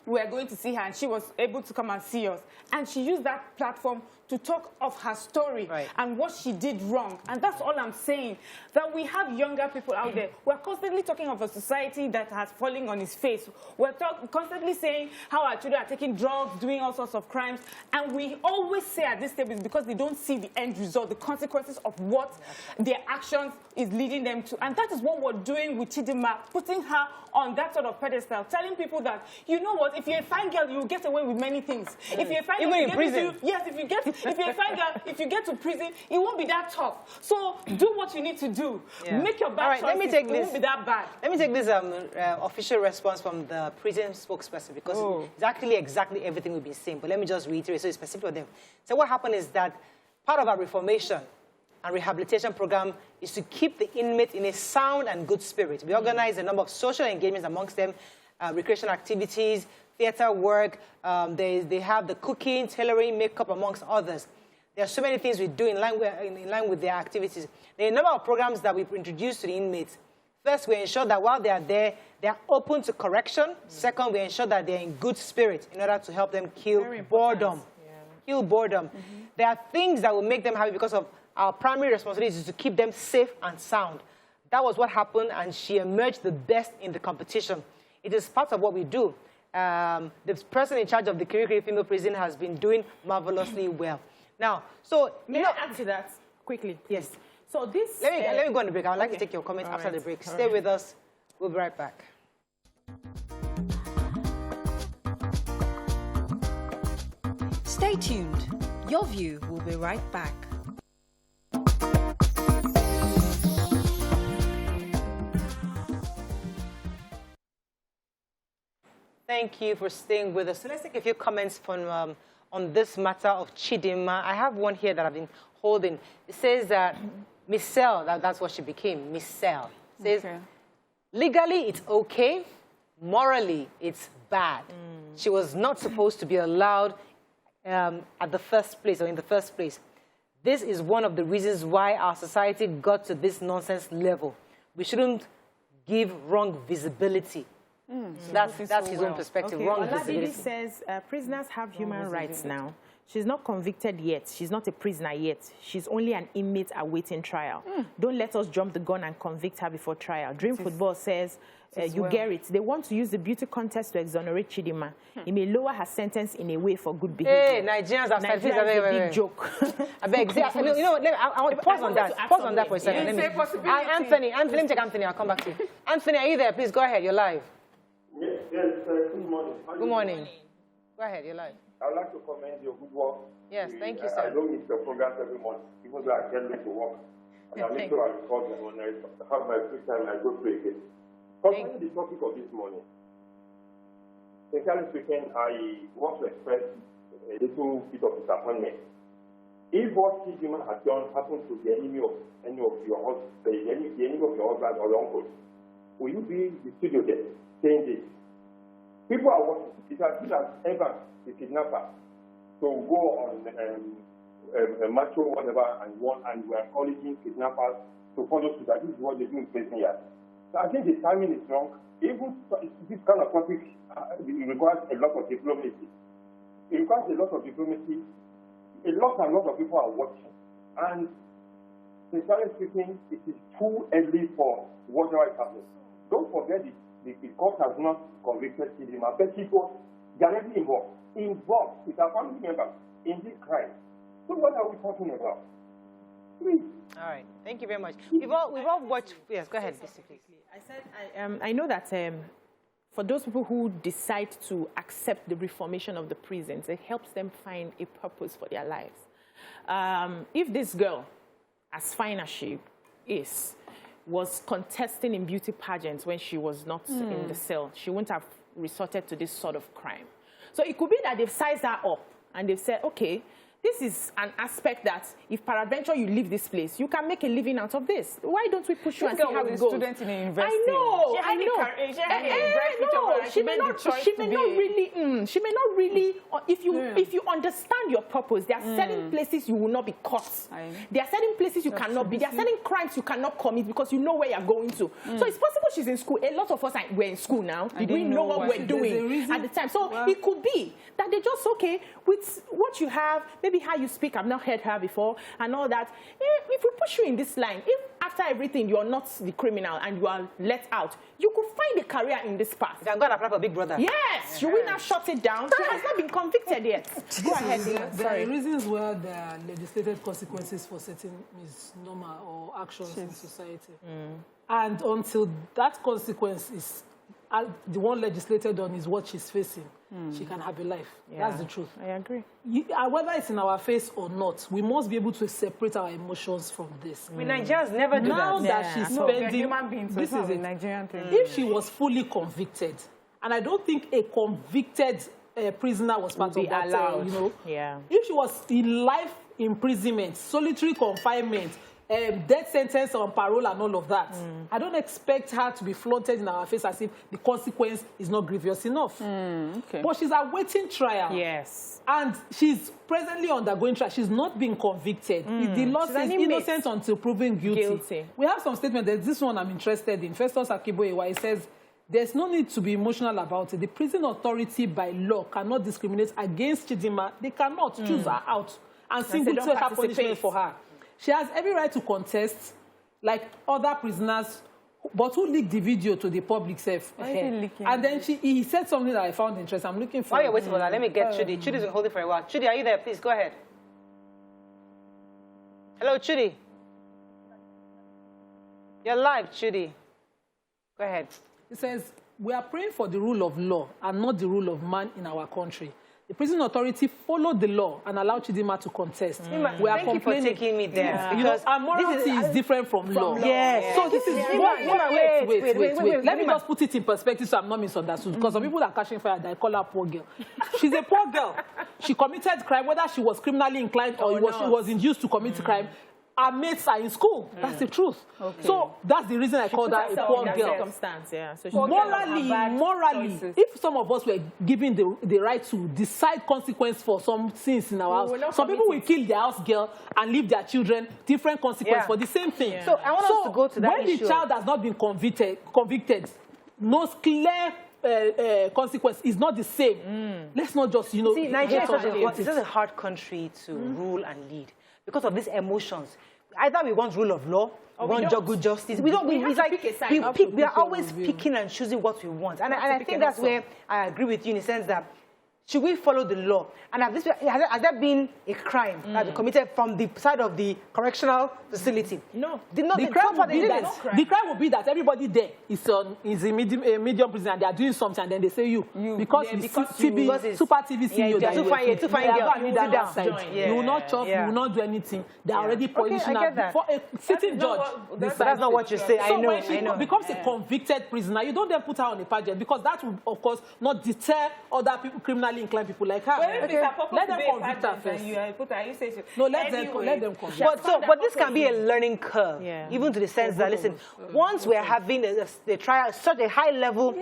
we're going to see her, and she was able to come and see us. And she used that platform to talk of her story and what she did wrong. And that's all I'm saying, that we have younger people out there. We're constantly talking of a society that has fallen on its face. We're constantly saying how our children are taking drugs, doing all sorts of crimes. And we always say at this table is because they don't see the end result, the consequences of what their actions is leading them to. And that is what we're doing with Chidinma, putting her on that sort of pedestal, telling people that, you know what, if you're a fine girl, you'll get away with many things. If you're a fine girl, even in prison. Yes, if you're a fine girl, if you get to prison, it won't be that tough. So do what you need to do. Make your bad choices. It won't be that bad. Let me take this official response from the prison spokesperson, because it's actually exactly everything we've been saying. But let me just reiterate, so it's specific for them. So what happened is that part of our reformation and rehabilitation program is to keep the inmates in a sound and good spirit. We organize a number of social engagements amongst them, recreation activities, theater work. They have the cooking, tailoring, makeup, amongst others. There are so many things we do in line with their activities. There are a number of programs that we've introduced to the inmates. First, we ensure that while they are there, they are open to correction. Second, we ensure that they're in good spirit in order to help them kill boredom. Kill boredom. There are things that will make them happy, because of our primary responsibility is to keep them safe and sound. That was what happened, and she emerged the best in the competition. It is part of what we do. The person in charge of the Kirikiri female prison has been doing marvelously well. Now, so may I add to that quickly? Yes. So this. Let me go on the break. I would like to take your comments after the break. Stay with us. We'll be right back. Stay tuned. Your View will be right back. Thank you for staying with us. So let's take a few comments from on this matter of Chidinma. I have one here that I've been holding. It says that Michelle, that's what she became, Michelle. Says, legally it's okay, morally it's bad. She was not supposed to be allowed at the first place, or in the first place. This is one of the reasons why our society got to this nonsense level. We shouldn't give wrong visibility. So that's his own perspective. Wrong visibility. says prisoners have human rights now. She's not convicted yet. She's not a prisoner yet. She's only an inmate awaiting trial. Don't let us jump the gun and convict her before trial. Dream Football says, you get it. They want to use the beauty contest to exonerate Chidinma. It may lower her sentence in a way for good behavior. Hey, Nigerians are a big joke. I beg. I want to pause on that. Pause on that for a second. Anthony, let me take Anthony. I'll come back to you. Anthony, are you there? Please go ahead. You're live. Yes, good morning. Good morning. Go ahead. You're live. I would like to commend your good work. Yes, thank you, sir. I don't miss your programs every month, even though I can't make to work. And I make sure I record them when I have my free time, I go through again. Concerning the topic of this morning, sincerely speaking, I want to express a little bit of disappointment. If what Chidinma has done happened to the enemy of any of your husband, the enemy of your husband or your uncle, will you be in the studio there saying this? People are watching. It has been as ever the kidnapper to go on a macho whatever and we're encouraging kidnappers to follow suit. That is what they do in prison here. So I think the timing is wrong. Even this kind of topic requires a lot of diplomacy. It requires a lot of diplomacy. A lot of people are watching. And sincerely speaking, it is too early for whatever is happening. Don't forget the court has not convicted Chidinma, but she was directly involved with her family members in this crime. So what are we talking about? Please. All right. Thank you very much. We've all watched. Yes, go ahead, please. I said I know that for those people who decide to accept the reformation of the prisons, it helps them find a purpose for their lives. If this girl, as fine as she is, was contesting in beauty pageants when she was not in the cell, she wouldn't have resorted to this sort of crime. So it could be that they've sized her up and they've said, okay, this is an aspect that if peradventure you leave this place, you can make a living out of this. Why don't we push you and see how it goes? Student in a university. I know. She may not really. If you understand your purpose, there are certain places you will not be caught. There are certain places you cannot be. There are certain crimes you cannot commit because you know where you're going to. So it's possible she's in school. A lot of us were in school now. We know what we're doing at the time. So it could be that they just, okay, with what you have, maybe how you speak, I've not heard her before, and all that. If we push you in this line, if after everything you're not the criminal and you are let out, you could find a career in this path. I'm going to apply for Big Brother. Yes, should we now shut it down? She has not been convicted yet. Go ahead. There are reasons where there are legislated consequences for certain misnomer or actions in society. And until that consequence is the one legislated on is what she's facing, she can have a life. That's the truth. I agree. Whether it's in our face or not, we must be able to separate our emotions from this. Nigerians never do now that. That she's spending, human beings. this is a Nigerian thing. If she was fully convicted, and I don't think a convicted prisoner was part of that, allowed. You know, Yeah. if she was in life imprisonment, solitary confinement, death sentence on parole and all of that, I don't expect her to be flaunted in our face as if the consequence is not grievous enough. Okay. But she's awaiting trial. Yes. And she's presently undergoing trial. She's not being convicted. The law says innocent until proven guilty. We have some statements. There's this one I'm interested in. Festus Akiboyewa, he says, there's no need to be emotional about it. The prison authority by law cannot discriminate against Chidinma. They cannot choose her out and single her punishment for her. She has every right to contest, like other prisoners, but who leaked the video to the public self. And then he said something that I found interesting. I'm looking for. While you're waiting for that, let me get Chidi. Chidi's been holding for a while. Chidi, are you there? Please go ahead. Hello, Chidi. You're live, Chidi. Go ahead. He says, we are praying for the rule of law and not the rule of man in our country. The prison authority followed the law and allowed Chidinma to contest. We are thank you for taking me there. Yeah. Because our morality is different from law. Yes. So this is... Wait. Let me just put it in perspective so I'm not misunderstood. Because some people are catching fire, they call her poor girl. She's a poor girl. She committed crime, whether she was criminally inclined or she was induced to commit crime. Our mates are in school. That's the truth. So that's the reason I called her a poor girl. So morally, if some of us were given the right to decide consequence for some sins in our house, some people will kill their house girl and leave their children different consequence for the same thing. So I want us to go to that issue. When the child has not been convicted, no clear consequence is not the same. Let's not just, See, Nigeria is such a hard country to rule and lead. Because of these emotions, either we want rule of law, we want good justice. We don't. We are always picking and choosing what we want, and I think that's where I agree with you in the sense that should we follow the law? And has there been a crime that was committed from the side of the correctional facility? No. The crime will be that everybody there is a medium prison and they are doing something and then they say because Super TV CEO. You will not chop, you will not do anything. They are already positioned for a sitting judge. But that's not what you say. So when she becomes a convicted prisoner, you don't then put her on a pageant because that will, of course, not deter other people, criminally inclined people like her. Let them convict her first. No, let them convict her. But this can be a learning curve, even to the sense that, listen, once we're having a trial, such a high-level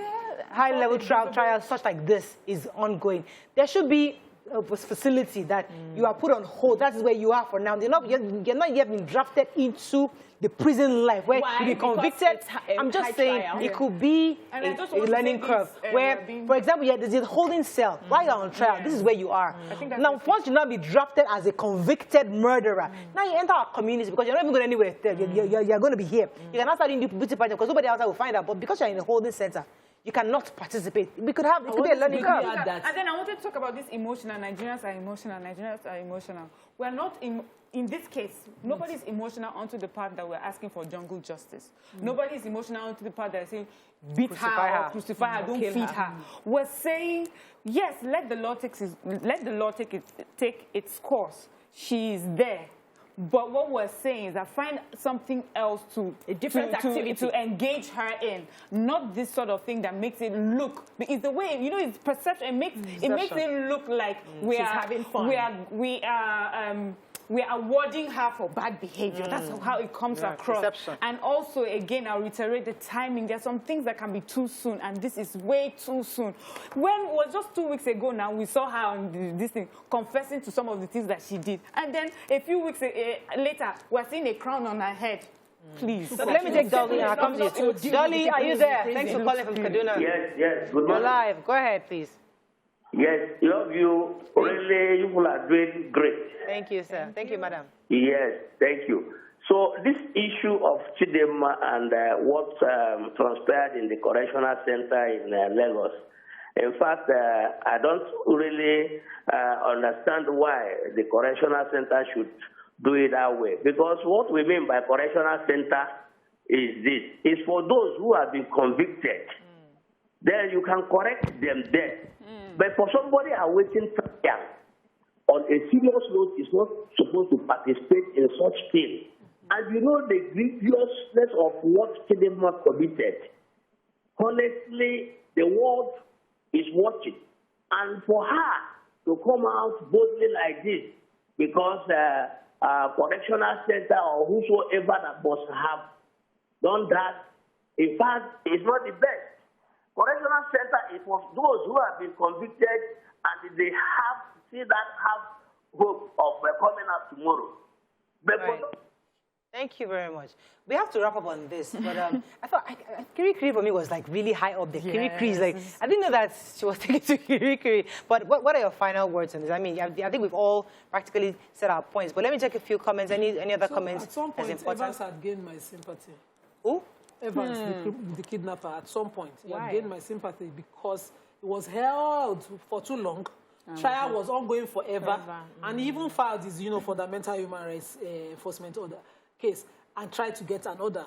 trial such like this is ongoing, there should be a facility that you are put on hold. That is where you are for now. You're not yet been drafted into the prison life where you be convicted. I'm just saying it could be a learning curve where, for example, there's a holding cell. While you're on trial, this is where you are. Now, once you not be drafted as a convicted murderer, now you enter our community because you're not even going anywhere. You're going to be here. You cannot start doing beauty pageant because nobody else will find out. But because you're in a holding center, you cannot participate. It could be a learning curve. And then I wanted to talk about this emotional. Nigerians are emotional. We're not in this case, nobody is emotional onto the part that we're asking for jungle justice. Nobody is emotional onto the part that is saying beat her, crucify her, don't feed her. We're saying, yes, let the law take its course. She is there. But what we're saying is that find something else to activity to engage her in, not this sort of thing that makes it look. It's the way, you know, it's perception. It makes it look like we are having fun. We are awarding her for bad behavior. That's how it comes across. Perception. And also, again, I'll reiterate the timing. There's some things that can be too soon, and this is way too soon. When it was just 2 weeks ago now, we saw her on this thing, confessing to some of the things that she did. And then a few weeks later, we're seeing a crown on her head. Please. So let me take Dolly and I'll come to you. Dolly, are you there? Thanks for calling from Kaduna. Yes, good morning. You're live. Go ahead, please. Yes, your view, really, you people are doing great. Thank you, sir. Thank you, madam. Yes, thank you. So this issue of Chidinma and what transpired in the correctional center in Lagos, in fact, I don't really understand why the correctional center should do it that way. Because what we mean by correctional center is this. It's for those who have been convicted. Then you can correct them there. But for somebody awaiting trial on a serious note is not supposed to participate in such thing. And you know the grievousness of what Chidinma committed. Honestly, the world is watching. And for her to come out boldly like this, because correctional center or whosoever that must have done that, in fact, is not the best. Correctional center is for those who have been convicted and they have hope of coming out tomorrow. But right. Thank you very much. We have to wrap up on this, but I thought Kiri for me was like really high up there. Yes. Kiri is like, I didn't know that she was taken to Kiri. But what are your final words on this? I mean, I think we've all practically said our points, but let me take a few comments. Any other comments? At some point, Evans had gained my sympathy. Who? Evans, the kidnapper, at some point, he had gained my sympathy because it was held for too long. Trial was ongoing forever. And he even filed his, fundamental human rights enforcement order case and tried to get an order.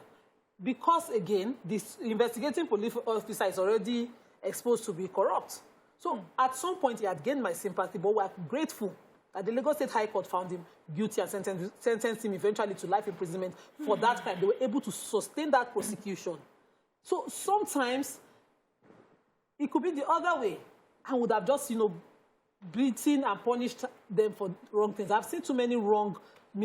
Because, again, this investigating police officer is already exposed to be corrupt. So, at some point, he had gained my sympathy, but we're grateful that the Lagos State High Court found him guilty and sentenced him eventually to life imprisonment for that crime. They were able to sustain that prosecution. So sometimes it could be the other way. I would have just, beaten and punished them for wrong things. I've seen too many wrong.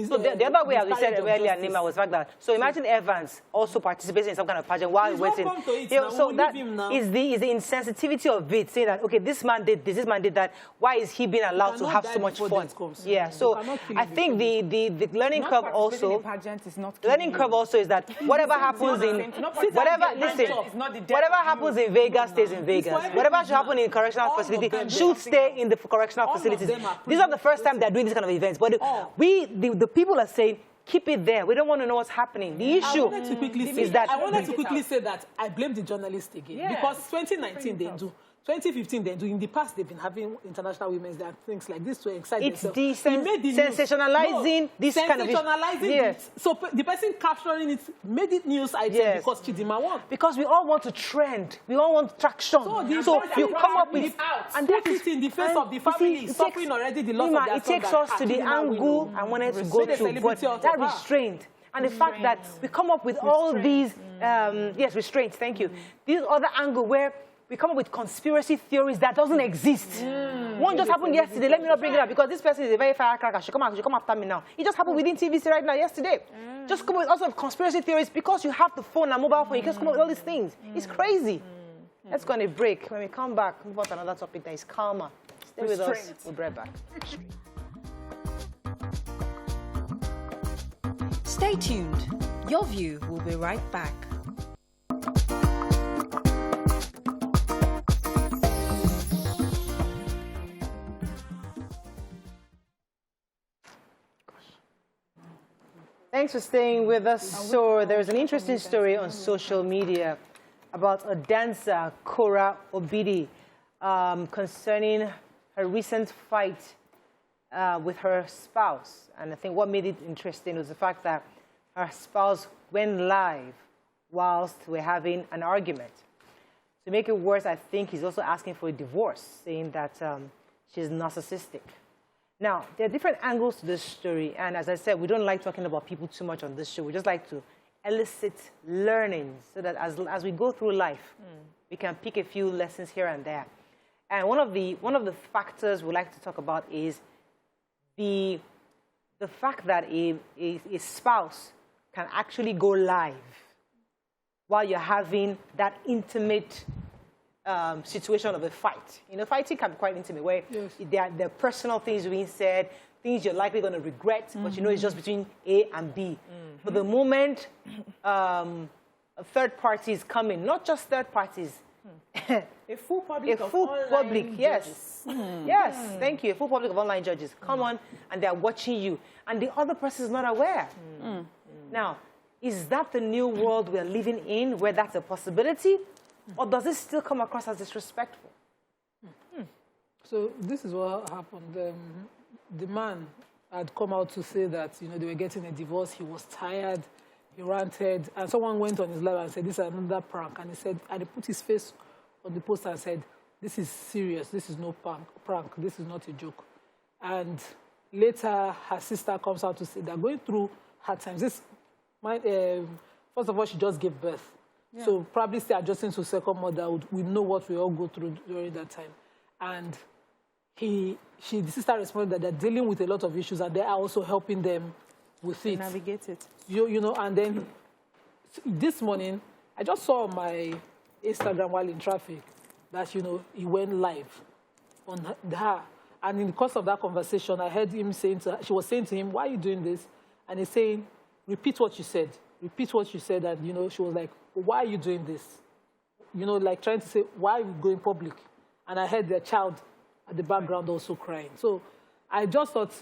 So the other way, as we said earlier, Nima, was fact that. So imagine Evans also participating in some kind of pageant while waiting. So that is the insensitivity of it, saying that, okay, this man did this, this man did that. Why is he being allowed to have so much fun? Yeah. So I think the learning curve also. Learning curve also is that whatever happens in whatever happens in Vegas stays in Vegas. Whatever should happen in correctional facility should stay in the correctional facilities. These are the first time they're doing this kind of events, but the people are saying, keep it there. We don't want to know what's happening. The issue is that... I wanted to quickly say that I blame the journalists again. Because 2019 they do. 2015 they do. In the past, they've been having International Women's Day and things like this to excite themselves. It's sensationalizing this kind of... Sensationalizing it. So the person capturing it made it news item because Chidinma won. Because we all want to trend. We all want traction. So you come up with... And that is in the face of the family suffering already the loss of their son. It takes us to the angle I wanted to go to, but that restraint. And the fact that we come up with all these... restraints, thank you. This other angle where we come up with conspiracy theories that doesn't exist. One just happened yesterday. Let me not bring it up because this person is a very firecracker. She come after me now. It just happened within TVC right now yesterday. Just come up with all sorts of conspiracy theories because you have the phone and mobile phone. You just come up with all these things. It's crazy. Let's go on a break. When we come back, move on to another topic that is calmer. Stay with us. We'll be right back. Stay tuned. Yourview will be right back. Thanks for staying with us. So there's an interesting story on social media about a dancer, Korra Obidi, concerning her recent fight with her spouse. And I think what made it interesting was the fact that her spouse went live whilst we're having an argument. To make it worse, I think he's also asking for a divorce, saying that she's narcissistic. Now, there are different angles to this story, and as I said, we don't like talking about people too much on this show. We just like to elicit learnings so that as we go through life, we can pick a few lessons here and there. And one of the factors we like to talk about is the fact that a spouse can actually go live while you're having that intimate situation of a fight. You know, fighting can be quite intimate, where there are personal things being said, things you're likely going to regret, but you know it's just between A and B. For the moment, third parties come in, not just third parties. A full public of online judges. Yes, thank you. A full public of online judges come on, and they're watching you, and the other person is not aware. Now, is that the new world we're living in, where that's a possibility, or does it still come across as disrespectful? So this is what happened. The man had come out to say that, you know, they were getting a divorce. He was tired. He ranted, and someone went on his live and said, "This is another prank." And he said, and he put his face on the post and said, "This is serious. This is no prank. This is not a joke." And later, her sister comes out to say they're going through hard times. First of all, she just gave birth. Yeah. So probably still adjusting to second motherhood. We know what we all go through during that time. And the sister responded that they're dealing with a lot of issues, and they are also helping them with it. Navigate it. You know, and then this morning, I just saw on my Instagram while in traffic that, you know, he went live on her. And in the course of that conversation, I heard him saying to her, she was saying to him, "Why are you doing this?" And he's saying, "Repeat what you said. Repeat what you said." And, you know, she was like, "Why are you doing this?" You know, like trying to say, "Why are we going public?" And I heard the child at the background also crying. So I just thought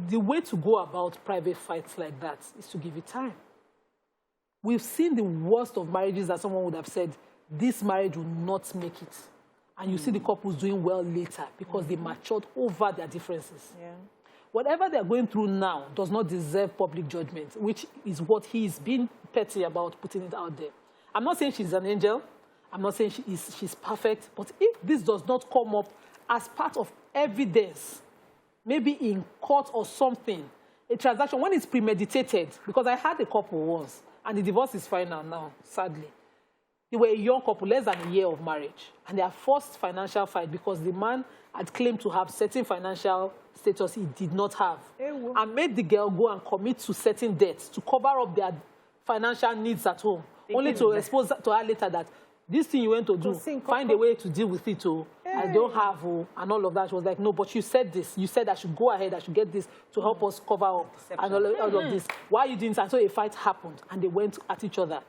the way to go about private fights like that is to give it time. We've seen the worst of marriages that someone would have said, this marriage will not make it. And you see the couples doing well later because they matured over their differences. Yeah. Whatever they're going through now does not deserve public judgment, which is what he's been petty about putting it out there. I'm not saying she's an angel. I'm not saying she's perfect. But if this does not come up as part of evidence, maybe in court or something, a transaction, when it's premeditated, because I had a couple once, and the divorce is final now, sadly. They were a young couple, less than a year of marriage, and their first financial fight because the man had claimed to have certain financial status he did not have, and made the girl go and commit to certain debts to cover up their financial needs at home, only to expose to her later that this thing you went to do, find a way to deal with it, I don't have, and all of that. She was like, "No, but you said this. You said I should go ahead, I should get this to help us cover up and all of this. Why are you doing this?" And so a fight happened, and they went at each other.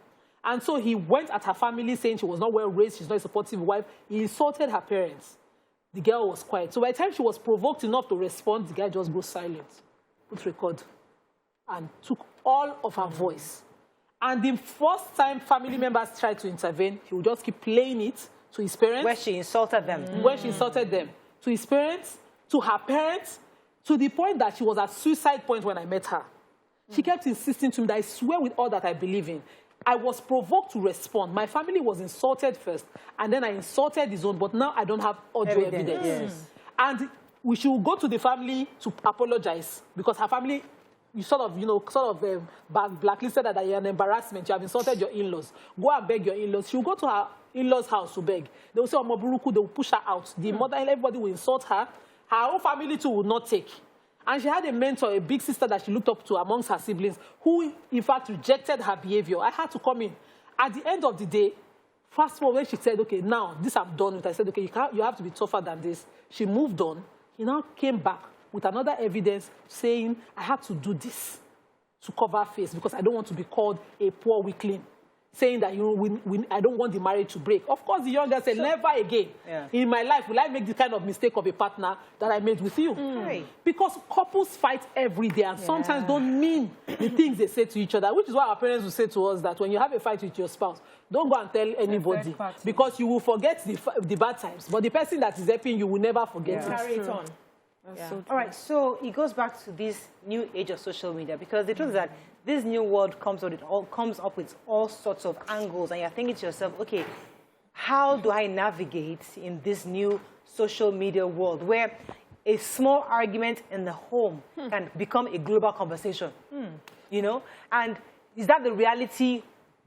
And so he went at her family saying she was not well raised, she's not a supportive wife. He insulted her parents. The girl was quiet. So by the time she was provoked enough to respond, the guy just goes silent, put record, and took all of her voice. And the first time family members tried to intervene, he would just keep playing it to his parents. Where she insulted them. Where she insulted them. To his parents, to her parents, to the point that she was at suicide point when I met her. She kept insisting to me that I swear with all that I believe in. I was provoked to respond. My family was insulted first, and then I insulted his own, but now I don't have audio evidence. Yes. And we should go to the family to apologize, because her family, you blacklisted her that you're an embarrassment. You have insulted your in-laws. Go and beg your in-laws. She'll go to her in-laws' house to beg. They will say, "Omoburuku," they will push her out. The mother and everybody will insult her. Her own family too will not take. And she had a mentor, a big sister that she looked up to amongst her siblings, who in fact rejected her behavior. I had to come in. At the end of the day, fast forward, when she said, "Okay, now this I'm done with," I said, "Okay, you have to be tougher than this." She moved on. He now came back with another evidence saying, "I had to do this to cover face because I don't want to be called a poor weakling," saying that I don't want the marriage to break. Of course, the young girl said, "Never again in my life will I make the kind of mistake of a partner that I made with you." Because couples fight every day and sometimes don't mean the things they say to each other, which is why our parents will say to us that when you have a fight with your spouse, don't go and tell anybody, because you will forget the bad times, but the person that is helping you will never forget it. Carry it on. So all right, so it goes back to this new age of social media, because the truth is that this new world comes up with all sorts of angles, and you're thinking to yourself, okay, how do I navigate in this new social media world where a small argument in the home can become a global conversation, you know? And is that the reality?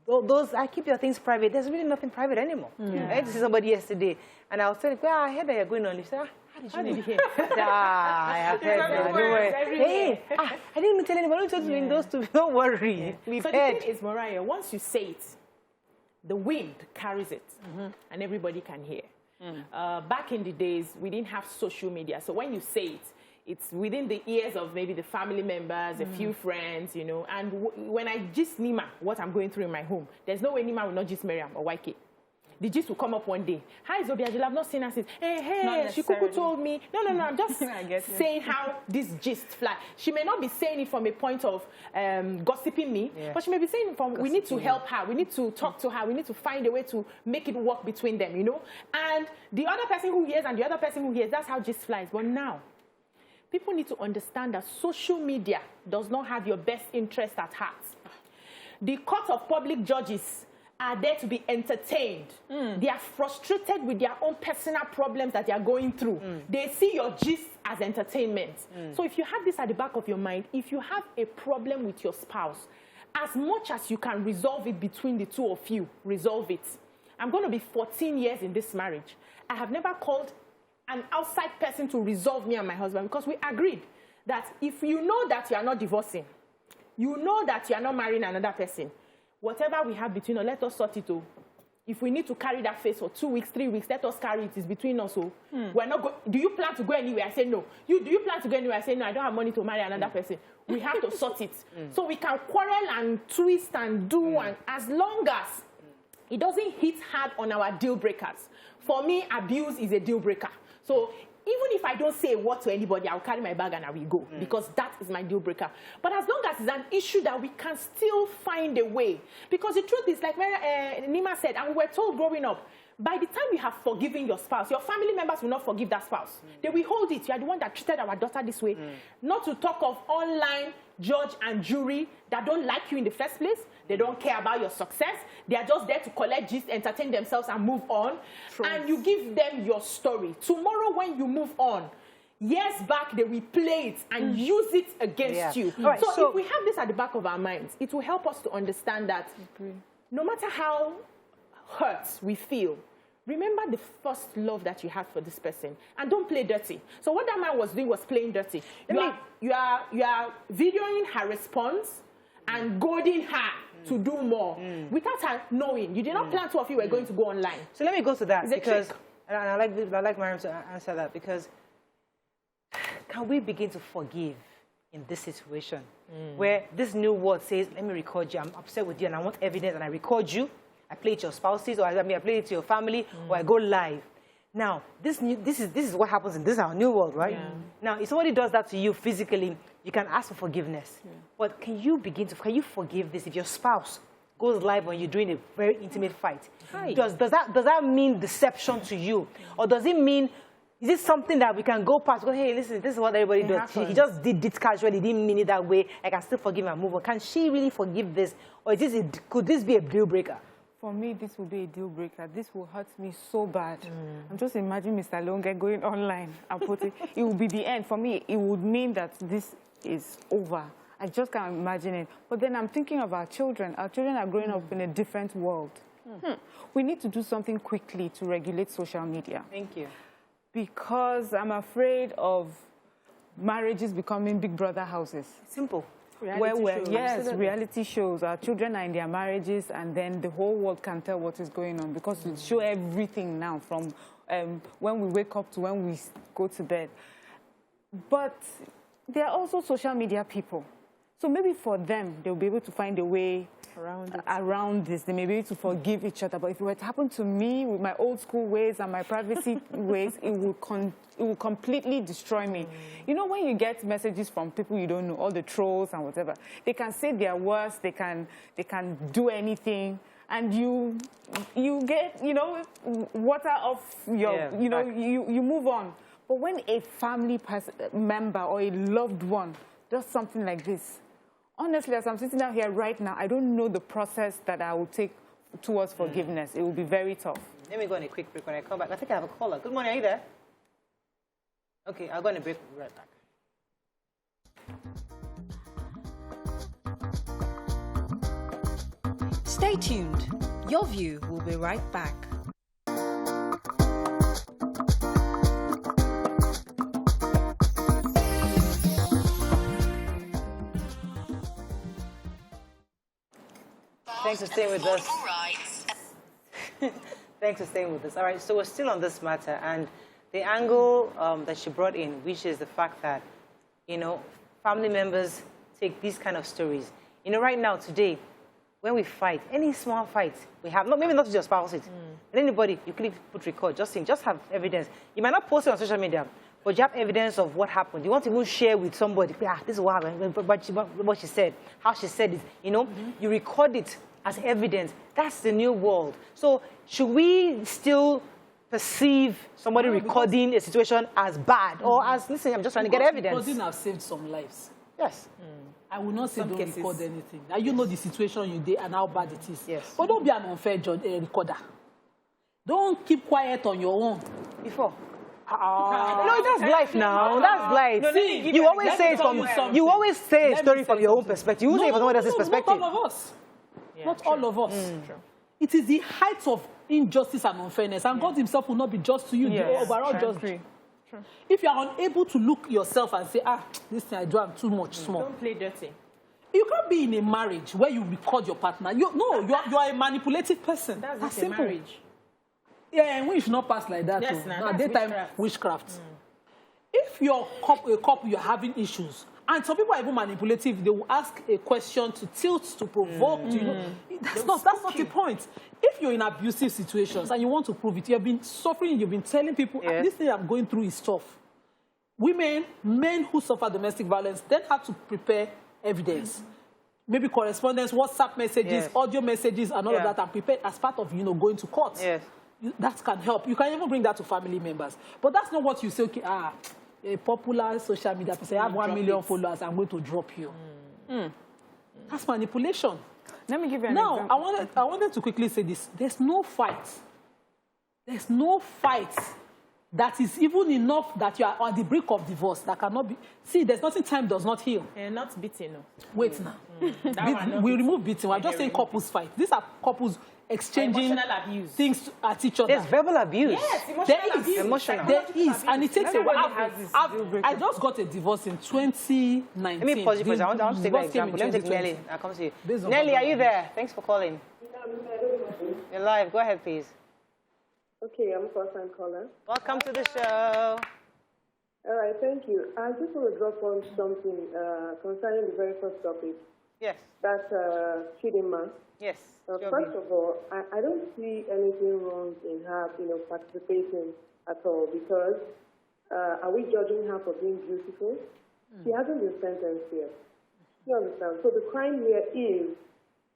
Those, I keep your things private. There's really nothing private anymore. I had to see somebody yesterday, and I was telling him, I heard that you're going on. He said, how did you hear? I have heard that. Don't worry. Hey, I didn't even tell anybody. I told you in those two. Don't worry. We've so heard. The thing is, Mariah, once you say it, the wind carries it, and everybody can hear. Back in the days, we didn't have social media. So when you say it, it's within the ears of maybe the family members, a few friends, you know. And when I gist Nima what I'm going through in my home, there's no way Nima will not gist Miriam or YK. The gist will come up one day. Hi, Zobiajil, I've not seen her since. Hey, Shikuku told me. No, I'm just saying how this gist fly. She may not be saying it from a point of gossiping me, but she may be saying it from, we need to help her. We need to talk to her. We need to find a way to make it work between them, you know. And the other person who hears and the other person who hears, that's how gist flies. But now, people need to understand that social media does not have your best interest at heart. The court of public judges are there to be entertained. They are frustrated with their own personal problems that they are going through. They see your gist as entertainment. So if you have this at the back of your mind, if you have a problem with your spouse, as much as you can resolve it between the two of you, resolve it. I'm going to be 14 years in this marriage. I have never called an outside person to resolve me and my husband because we agreed that if you know that you are not divorcing, you know that you are not marrying another person, whatever we have between us, let us sort it. If we need to carry that face for 2 weeks, 3 weeks, let us carry it. It's between us. We're not do you plan to go anywhere? I say no. Do you plan to go anywhere? I say no, I don't have money to marry another person. We have to sort it. So we can quarrel and twist and do, and as long as it doesn't hit hard on our deal breakers. For me, abuse is a deal breaker. So even if I don't say a word to anybody, I'll carry my bag and I will go because that is my deal breaker. But as long as it's an issue that we can still find a way, because the truth is, like Nima said, and we were told growing up, by the time you have forgiven your spouse, your family members will not forgive that spouse. They will hold it. You are the one that treated our daughter this way. Not to talk of online judge and jury that don't like you in the first place. They don't care about your success. They are just there to collect gist, entertain themselves, and move on. True. And you give them your story. Tomorrow, when you move on, years back, they will play it and use it against you. Right, so if we have this at the back of our minds, it will help us to understand that no matter how hurt we feel, remember the first love that you had for this person, and don't play dirty. So what that man was doing was playing dirty. You are videoing her response and goading her to do more without her knowing. You did not plan two of you were going to go online. So let me go to that because, and I like Mariam to answer that, because can we begin to forgive in this situation where this new word says, let me record you, I'm upset with you and I want evidence and I record you, I play it to your spouses, or I play it to your family, or I go live. Now, this is what happens in this our new world, right? Yeah. Now, if somebody does that to you physically, you can ask for forgiveness. Yeah. But can you forgive this if your spouse goes live when you're doing a very intimate fight? Does that mean deception to you? Or does it mean, is it something that we can go past, go, hey, listen, this is what everybody does. He just did it casually, didn't mean it that way. I can still forgive and move on. Can she really forgive this? Or could this be a deal breaker? For me, this will be a deal breaker. This will hurt me so bad. I'm just imagining Mr. Longe going online and putting it will be the end. For me, it would mean that this is over. I just can't imagine it. But then I'm thinking of our children. Our children are growing up in a different world. We need to do something quickly to regulate social media. Thank you. Because I'm afraid of marriages becoming Big Brother houses. Simple. Reality shows. Our children are in their marriages, and then the whole world can tell what is going on because we show everything now from when we wake up to when we go to bed. But there are also social media people. So maybe for them, they'll be able to find a way around this. They may be able to forgive each other. But if it were to happen to me with my old school ways and my privacy ways, it will completely destroy me. You know, when you get messages from people you don't know, all the trolls and whatever, they can say their worst, they can do anything, and you get, water off your, you move on. But when a family member or a loved one does something like this, honestly, as I'm sitting down here right now, I don't know the process that I will take towards forgiveness. It will be very tough. Let me go on a quick break. When I come back, I think I have a caller. Good morning, are you there? Okay, I'll go on a break. We'll be right back. Stay tuned. Your View will be right back. Thanks for staying with us. Thanks for staying with us. All right, so we're still on this matter, and the angle that she brought in, which is the fact that, family members take these kind of stories. Right now, today, when we fight, any small fight we have, maybe not just spouse it, but anybody, you click, put record, just have evidence. You might not post it on social media, but you have evidence of what happened. You want to even share with somebody, this is what happened, what she said, how she said it, you record it as evidence. That's the new world. So should we still perceive somebody recording a situation as bad or as, listen, I'm just trying to get evidence? Recording has saved some lives. Yes. I will not say don't record anything. Now you know the situation you did and how bad it is. Yes. But don't be an unfair recorder. Don't keep quiet on your own. Before. No, that's life now. That's life. No, see, you always say a story from your own perspective. You say it from someone else's perspective. Not all of us. Not all of us. It is the height of injustice and unfairness, and God himself will not be just to you. The overall justice. If you are unable to look yourself and say, this thing I do, I'm too much small. Don't play dirty. You can't be in a marriage where you record your partner. You are a manipulative person. That's simple. Marriage. Yeah, and we should not pass like that. Yes, at that time, witchcraft. If you're a couple, you're having issues, and some people are even manipulative, they will ask a question to tilt, to provoke. That's not the point. If you're in abusive situations and you want to prove it, you've been suffering, you've been telling people, this thing I'm going through is tough. Men who suffer domestic violence then have to prepare evidence. Maybe correspondence, WhatsApp messages, audio messages, and all of that, and prepare as part of, going to court. Yes. That can help. You can even bring that to family members. But that's not what you say, okay, a popular social media person, I have 1 million followers, I'm going to drop you. That's manipulation. Let me give you an example. I wanted to quickly say this. There's no fight. There's no fight that is even enough that you are on the brink of divorce that cannot be. See, there's nothing time does not heal. Not beating. No. Wait now. We remove beating. We're just saying couples fight. These are couples exchanging things at each other. There's verbal abuse. Yes, emotional abuse. Emotional. There is, and it takes a while. I just got a divorce in 2019. Let me pause you, please. I want to take an example. Let me take Nelly. I'll come to you. Nelly, are you there? Thanks for calling. You're live. Go ahead, please. Okay, I'm a first-time caller. Welcome to the show. All right, thank you. I just want to drop on something concerning the very first topic. Yes. That's Chidinma. Yes. First of all, I don't see anything wrong in her, participating at all, because are we judging her for being beautiful? She hasn't been sentenced yet. You understand? So the crime here is,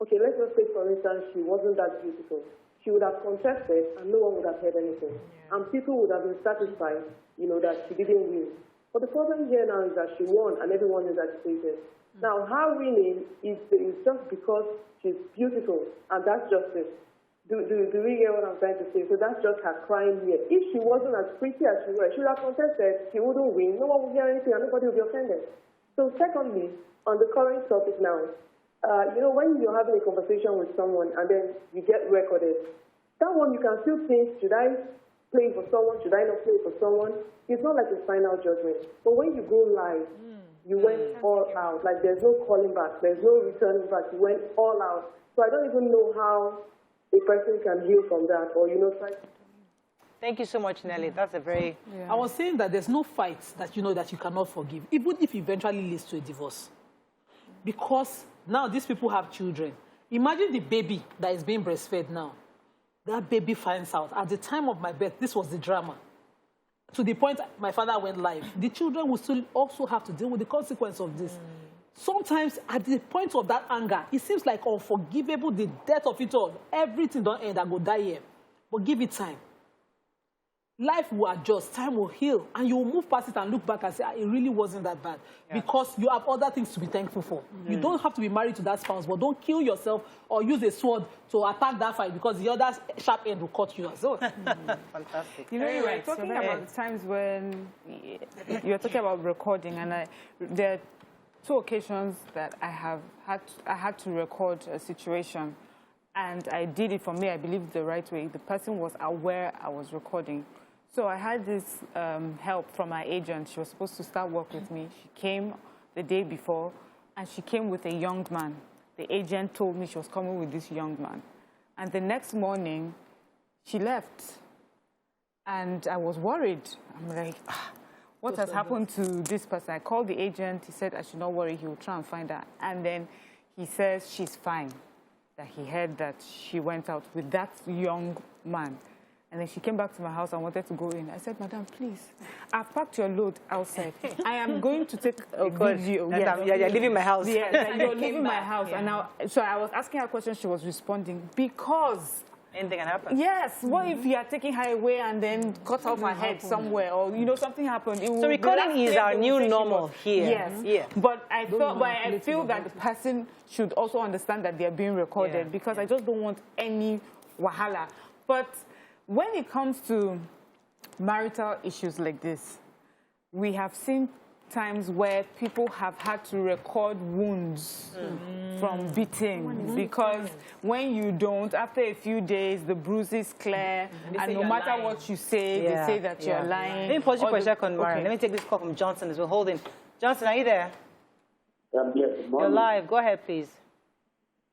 okay, let's just say, for instance, she wasn't that beautiful. She would have contested and no one would have heard anything. And people would have been satisfied, that she didn't win. But the problem here now is that she won and everyone is agitated. Now, her winning is just because she's beautiful, and that's justice. Do we get what I'm trying to say? So that's just her crime here. If she wasn't as pretty as she was, she would have contested, she wouldn't win, no one would hear anything, and nobody would be offended. So secondly, on the current topic now, when you're having a conversation with someone and then you get recorded, that one you can still think, should I play for someone, should I not play for someone? It's not like a final judgment. But when you go live, you went all out. Like, there's no calling back, there's no returning back. You went all out. So I don't even know how a person can heal from that, or, try. Thank you so much, Nelly. That's a very... I was saying that there's no fight that that you cannot forgive, even if it eventually leads to a divorce. Because now these people have children. Imagine the baby that is being breastfed now. That baby finds out, at the time of my birth, this was the drama. To the point my father went live. The children will still also have to deal with the consequence of this. Sometimes, at the point of that anger, it seems like unforgivable, the death of it all. Everything don't end, I go die here. But give it time. life will adjust, time will heal, and you will move past it and look back and say, it really wasn't that bad. Yeah. Because you have other things to be thankful for. You don't have to be married to that spouse, but don't kill yourself or use a sword to attack that fight because the other sharp end will cut you as well. Fantastic. You know, you were talking about times when you're talking about recording, and there are 2 occasions that I had to record a situation, and I did it for me, I believe, the right way. The person was aware I was recording. So I had this help from my agent. She was supposed to start work with me. She came the day before, and she came with a young man. The agent told me she was coming with this young man. And the next morning, she left. And I was worried. I'm like, what has happened to this person? I called the agent. He said I should not worry. He will try and find her. And then he says she's fine, that he heard that she went out with that young man. And then she came back to my house and wanted to go in. I said, Madam, please, I've packed your load outside. I am going to take a video. You're leaving my house. Yes, you're leaving my house. And now, so I was asking her questions. She was responding, because anything can happen. Yes. What if you are taking her away and then cut off her head somewhere, or something happened? So recording is our new normal here. Yes. Yeah. But I feel that the person should also understand that they are being recorded, because I just don't want any wahala. But when it comes to marital issues like this, we have seen times where people have had to record wounds from beating, because when you don't, after a few days, the bruises clear, and no matter what you say, they say that you're lying. Let me pause you for a second, Mara. Let me take this call from Johnson as well. Hold in. Johnson, are you there? Yes, you're live. Go ahead, please.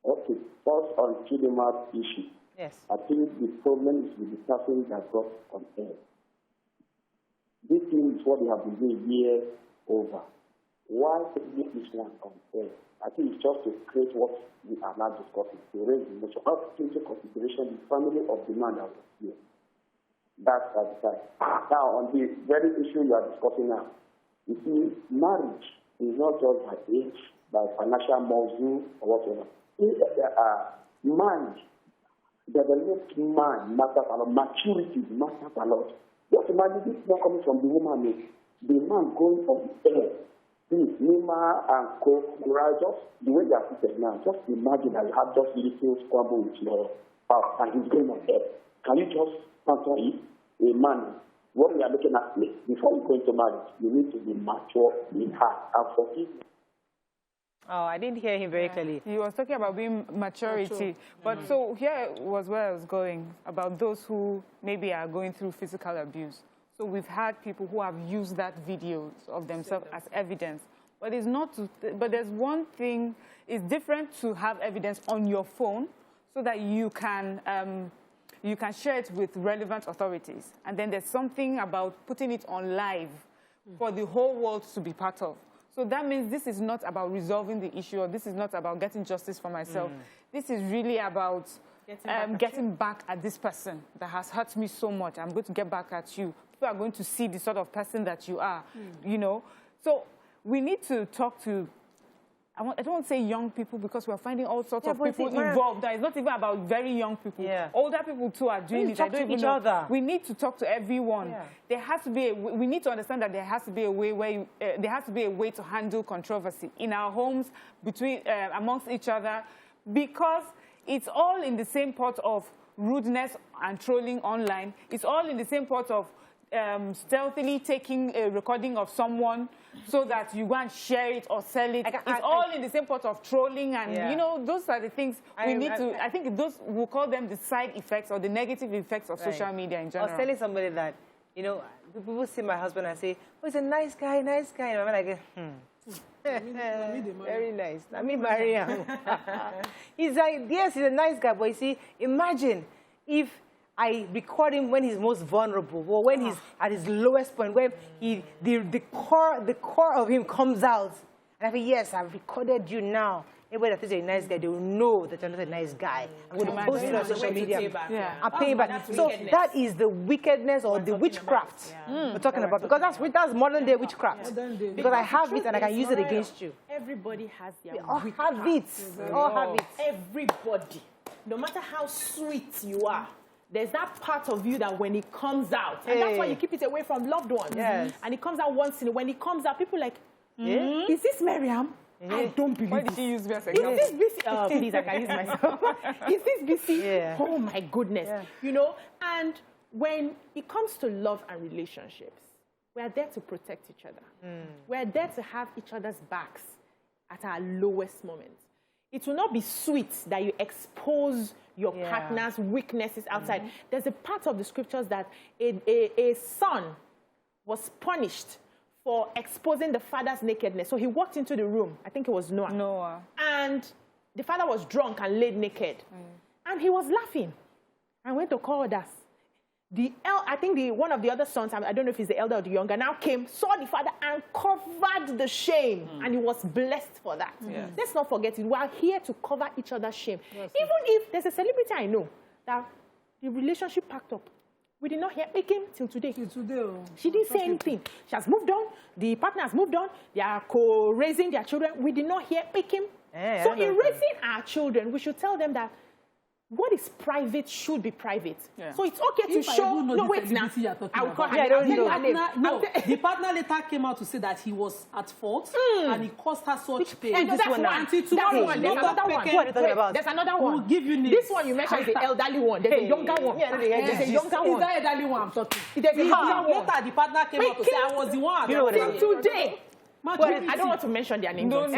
Okay. First, on Chidinma's issue. Yes. I think the problem is with the person that got on air. This thing is what they have been doing years over. Why take this one on air? I think it's just to create what we are now discussing, to raise the emotion, not to take into consideration the family of the man that was here. That's the side. Now, on the very issue you are discussing now, you see, marriage is not just by age, by financial muscle, or whatever. Marriage, developed man matters a lot, maturity matters a lot. Just imagine this not coming from the woman, the man going on the air. Please, Nima and Korra, just the way they are seated now, just imagine that you have just little squabble with your spouse and he's going on air. Can you just answer it? A man, what we are looking at, before you go into marriage, you need to be mature in heart and forgive. Oh, I didn't hear him very clearly. He was talking about being maturity. But so here was where I was going, about those who maybe are going through physical abuse. So we've had people who have used that video of themselves as evidence. But it's not but there's one thing, it's different to have evidence on your phone so that you can share it with relevant authorities. And then there's something about putting it on live for the whole world to be part of. So that means this is not about resolving the issue, or this is not about getting justice for myself. This is really about getting back at this person that has hurt me so much. I'm going to get back at you. People are going to see the sort of person that you are, So we need to talk to, I don't want to say young people, because we're finding all sorts of people involved. It's not even about very young people. Older people too are doing it. Talk to each other. We need to talk to everyone. There has to be we need to understand that there has to be a way where there has to be a way to handle controversy in our homes, between amongst each other, because it's all in the same pot of rudeness and trolling online. It's all in the same pot of stealthily taking a recording of someone so that you go and share it or sell it. It's all in the same pot of trolling, and those are the things we need to. I think those, we'll call them the side effects or the negative effects of social media in general. I was telling somebody that, people see my husband and say, "Oh, he's a nice guy, nice guy." And I'm like, very nice. Let me marry him. He's like, yes, he's a nice guy, but you see, imagine if I record him when he's most vulnerable, or when he's at his lowest point, when the core of him comes out. And I say, yes, I've recorded you now. Anybody that is a nice guy, they will know that you're not a nice guy. I'm going to post it on social media. I'm paying back. So that is the wickedness or the witchcraft we're talking about. Because that's modern day witchcraft. Because I have it and I can use it against you. Everybody has their witchcraft. All have it. All have it. Everybody. No matter how sweet you are, there's that part of you that when it comes out, and that's why you keep it away from loved ones. Yes. And it comes out once in a while. When it comes out, people are like, is this Miriam? I don't believe Why this. did she use me as a Is this BC? Please, I can use myself. Is this BC? Yeah. Oh my goodness. Yeah. You know, and when it comes to love and relationships, we are there to protect each other. We are there to have each other's backs at our lowest moments. It will not be sweet that you expose your partner's weaknesses outside. There's a part of the scriptures that a son was punished for exposing the father's nakedness. So he walked into the room. I think it was Noah. And the father was drunk and laid naked. And he was laughing and went to call others. I think one of the other sons, I don't know if he's the elder or the younger, now came, saw the father and covered the shame. And he was blessed for that. Let's not forget it. We are here to cover each other's shame. Even if there's a celebrity I know that the relationship packed up. We did not hear speaking till today. She didn't say anything. She has moved on. The partner has moved on. They are co-raising their children. We did not hear speaking. So in raising our children, we should tell them that what is private should be private. So it's okay to show. No, wait now. I will call her. I don't know. No, the partner later came out to say that he was at fault and it cost her such pain. And this one now. There's another one. What are you talking about? There's another one. We'll give you names. This one you mentioned is the elderly one. There's a younger one. There's a younger one. Is that elderly one I'm talking? There's a younger one. Later, the partner came out to say I was the one. You know what it is? Till today. Well, I don't want to mention their names. But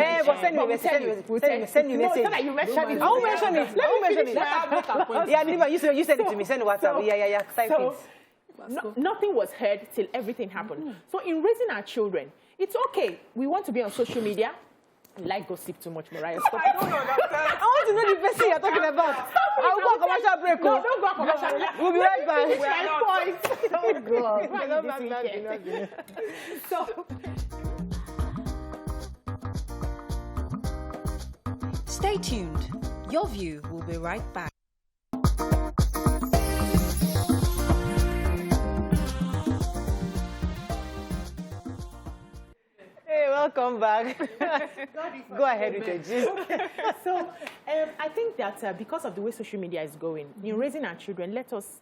send me a message. Send me a message. No, that you mentioned it. I won't mention it. I won't mention it. Yeah, Nima, you send it to me. Send it WhatsApp. Yeah. Type it. Nothing was heard till everything happened. So in raising our children, it's okay. We want to be on social media. We like gossip too much, Mariah. Stop. I don't know that. I want to know the person you're talking about. I will go on commercial break. No, don't go on commercial break. We'll be right back. Oh, God. So... Stay tuned. Your View will be right back. Hey, welcome back. Go ahead with your gist. So I think that because of the way social media is going, in raising our children, let us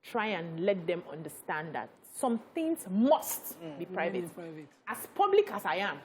try and let them understand that some things must be private. As public as I am,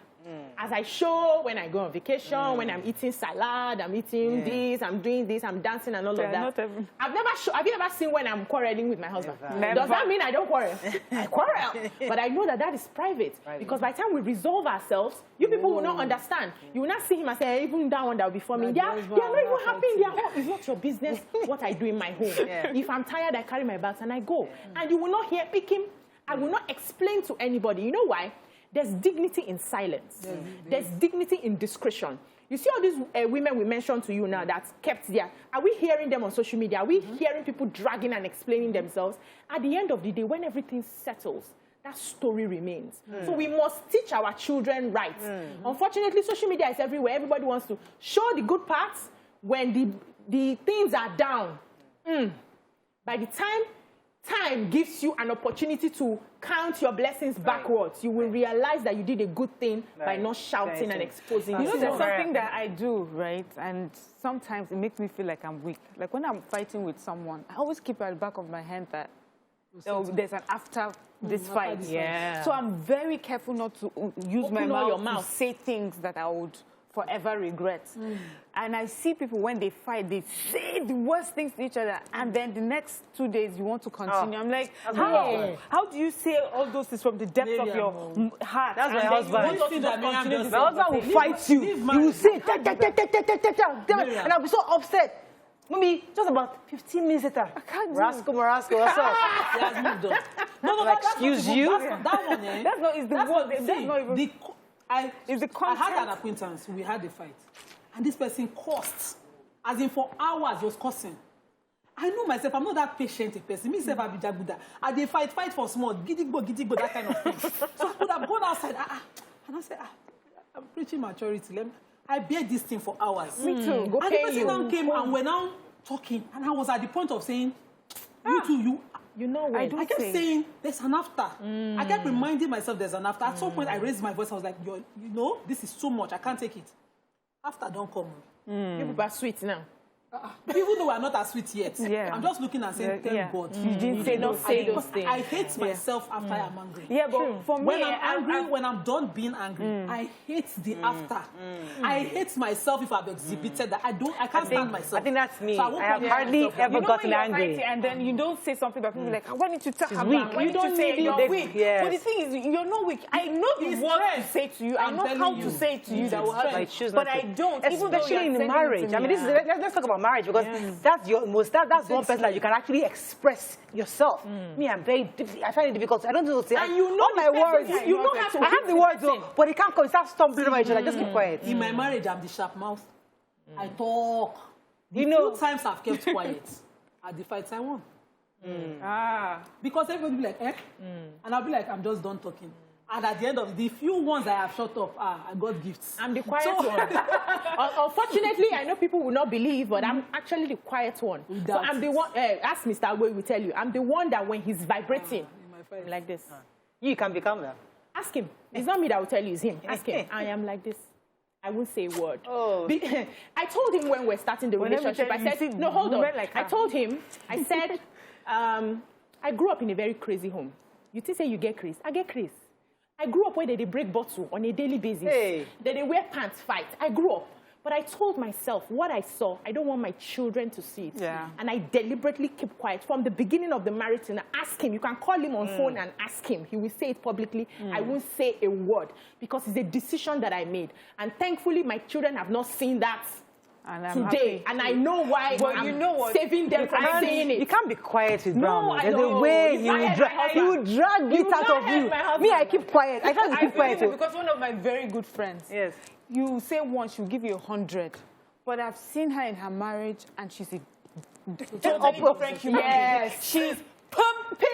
as I show when I go on vacation, when I'm eating salad, I'm eating this, I'm doing this, I'm dancing and all of that. Have you ever seen when I'm quarreling with my husband? Never. Does that mean I don't quarrel? I quarrel. But I know that is private. Because by the time we resolve ourselves, you people will not understand. You will not see him and say, even that one that will be for me. They are not even happy in their home. It's not your business what I do in my home. If I'm tired, I carry my bags and I go. And you will not hear picking. I will not explain to anybody. You know why? There's dignity in silence. There's dignity in discretion. You see all these women we mentioned to you now that's kept there. Are we hearing them on social media? Are we hearing people dragging and explaining themselves? At the end of the day, when everything settles, that story remains. So we must teach our children right. Unfortunately, social media is everywhere. Everybody wants to show the good parts when the things are down. By the time gives you an opportunity to count your blessings backwards, you will realize that you did a good thing by not shouting and exposing You know, yourself. there's something that I do, right? And sometimes it makes me feel like I'm weak. Like when I'm fighting with someone, I always keep at the back of my hand that there's an after this fight. So I'm very careful not to use my mouth to say things that I would forever regret. And I see people when they fight, they say the worst things to each other, and then the next 2 days you want to continue. I'm like, how do you say all those things from the depths of your heart? That's my husband. My husband will fight you. You will say, and I'll be so upset. Maybe just about 15 minutes later. Rascal, what's up? He has moved on. No, excuse you? That one, eh? That's not even... I had an acquaintance, we had a fight. And this person cursed. As in for hours, he was cursing. I know myself, I'm not that patient a person. Myself, I'll be jaguda. And they fight for small, gidigbo, that kind of thing. So I could have gone outside. And I said, I'm preaching maturity. I bear this thing for hours. Me too. Go and the person now came and we're now talking. And I was at the point of saying, you too, you know when I kept saying there's an after. I kept reminding myself there's an after. At some point I raised my voice. I was like, you know, this is too much. I can't take it. After don't come. You people are sweet now. Even though we're not as sweet yet, I'm just looking and saying, thank God. You didn't say those things. I hate myself after I'm angry. Yeah, but for me, when I'm angry, when I'm done being angry, I hate the after. I hate myself if I've exhibited that. I can't stand myself. I think that's me. So I have hardly ever gotten angry. And then you don't say something that people be like, why didn't you tell her? You don't say you're weak. Yes. But the thing is, you're not weak. I know the words to say to you. I know how to say it to you that will help you. But I don't. Especially in marriage. I mean, let's talk about marriage because that's your most. That's one person that you can actually express yourself. Me, I find it difficult. I don't know what to say. And you know all my words. You don't have to. I have the words, but it can't come. Start stumbling over each other. Just keep quiet. In my marriage, I'm the sharp mouth. I talk. You know, few times I've kept quiet. At the fights I won. Because everybody will be like, and I'll be like, I'm just done talking. And at the end of the few ones I have shut up, I got gifts. I'm the quiet one. Unfortunately, I know people will not believe, but I'm actually the quiet one. So I'm the one, ask Mr. Agwe, will tell you, I'm the one that when he's vibrating, like this. You can become that. Ask him. It's not me that will tell you, it's him. Ask him. I am like this. I won't say a word. I told him when we're starting the relationship, I said, no, hold on. I told him, I said, I grew up in a very crazy home. You think say you get crazy? I get crazy. I grew up where they break bottle on a daily basis. They wear pants fight. I grew up. But I told myself, what I saw, I don't want my children to see it. And I deliberately keep quiet. From the beginning of the marriage, and ask him. You can call him on phone and ask him. He will say it publicly. I won't say a word because it's a decision that I made. And thankfully, my children have not seen that today. And I know why I'm saving them from saying it. You can't be quiet with Brown. There's a way he will drag it out of you. Me, I keep quiet. I try to keep quiet. Because one of my very good friends, you say once, she'll give you 100. But I've seen her in her marriage, and she's a totally different human being. She's pumping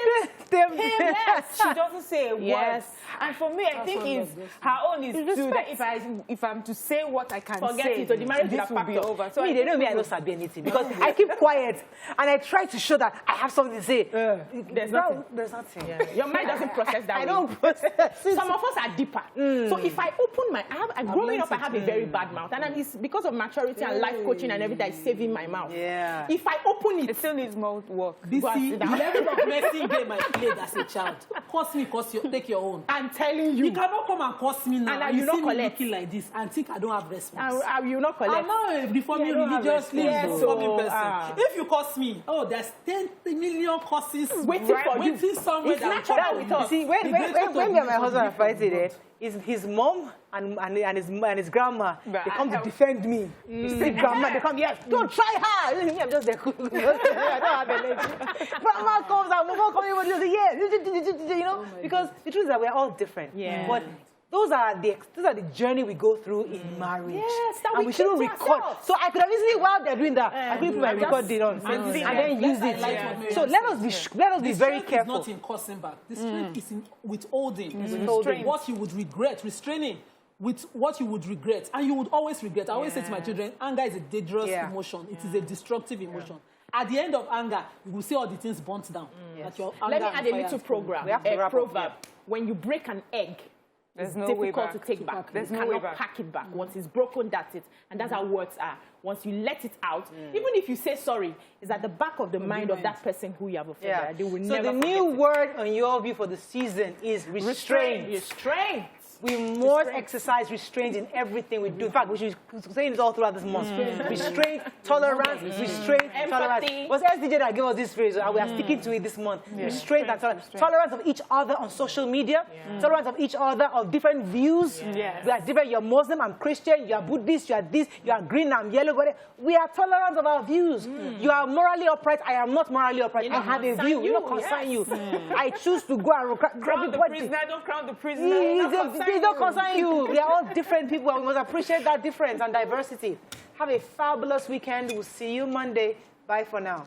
them. She doesn't say a word. And for me, I think her own is too that if I'm to say what I can say, the marriage this will be over. So they know me, I don't sabi anything because I keep quiet and I try to show that I have something to say. There's nothing. There's nothing. Your mind doesn't process that. I don't process. Some of us are deeper. So if I open my, growing up, I have a very bad mouth, and it's because of maturity and life coaching and everything. I'm saving my mouth. If I open it, it still needs more work. The level of messing game I played as a child. Curse me, take your own. I'm telling you. You cannot come and curse me now. And you see not me looking like this and think I don't have response. You not collect. I'm not a reforming religiously reforming person. If you curse me, there's 10 million curses waiting somewhere that you see, when me and my husband are fighting, his mom and his grandma, they come to defend me. You see, grandma, they come, don't try her. I'm just there. I don't have energy. Grandma comes out, mama comes out, you know, because the truth is that we're all different. But those are the journey we go through in marriage. Yes, that and we shouldn't record. So I could have easily, while they're doing that, I could put my record it on and then use it. So let us be very careful. The strength is not in cursing back. The strength is in withholding. What you would regret, restraining with what you would regret, and you would always regret. I always say to my children, anger is a dangerous emotion. It is a destructive emotion. At the end of anger, you will see all the things burnt down. Let me add a little proverb. When you break an egg, it's difficult to take back. You cannot pack it back. Once it's broken, that's it. And that's how words are. Once you let it out, even if you say sorry, it's at the back of the mind of that person who you have offended. They will never the new word on your view for the season is restraint. Restraint. We must exercise restraint in everything we do. In fact, we should be saying this all throughout this month. Restraint, tolerance, restraint, tolerance. It was SDJ that gave us this phrase, and we are sticking to it this month. Restraint and tolerance. Tolerance of each other on social media. Tolerance of each other of different views. We are different. You're Muslim, I'm Christian. You are Buddhist, you are this. You are green, I'm yellow. We are tolerant of our views. You are morally upright. I am not morally upright. I have a view. You don't concern you. I choose to go and crown the prisoner. Don't crown the prisoner. They don't concern you. We are all different people, and we must appreciate that difference and diversity. Have a fabulous weekend. We'll see you Monday. Bye for now.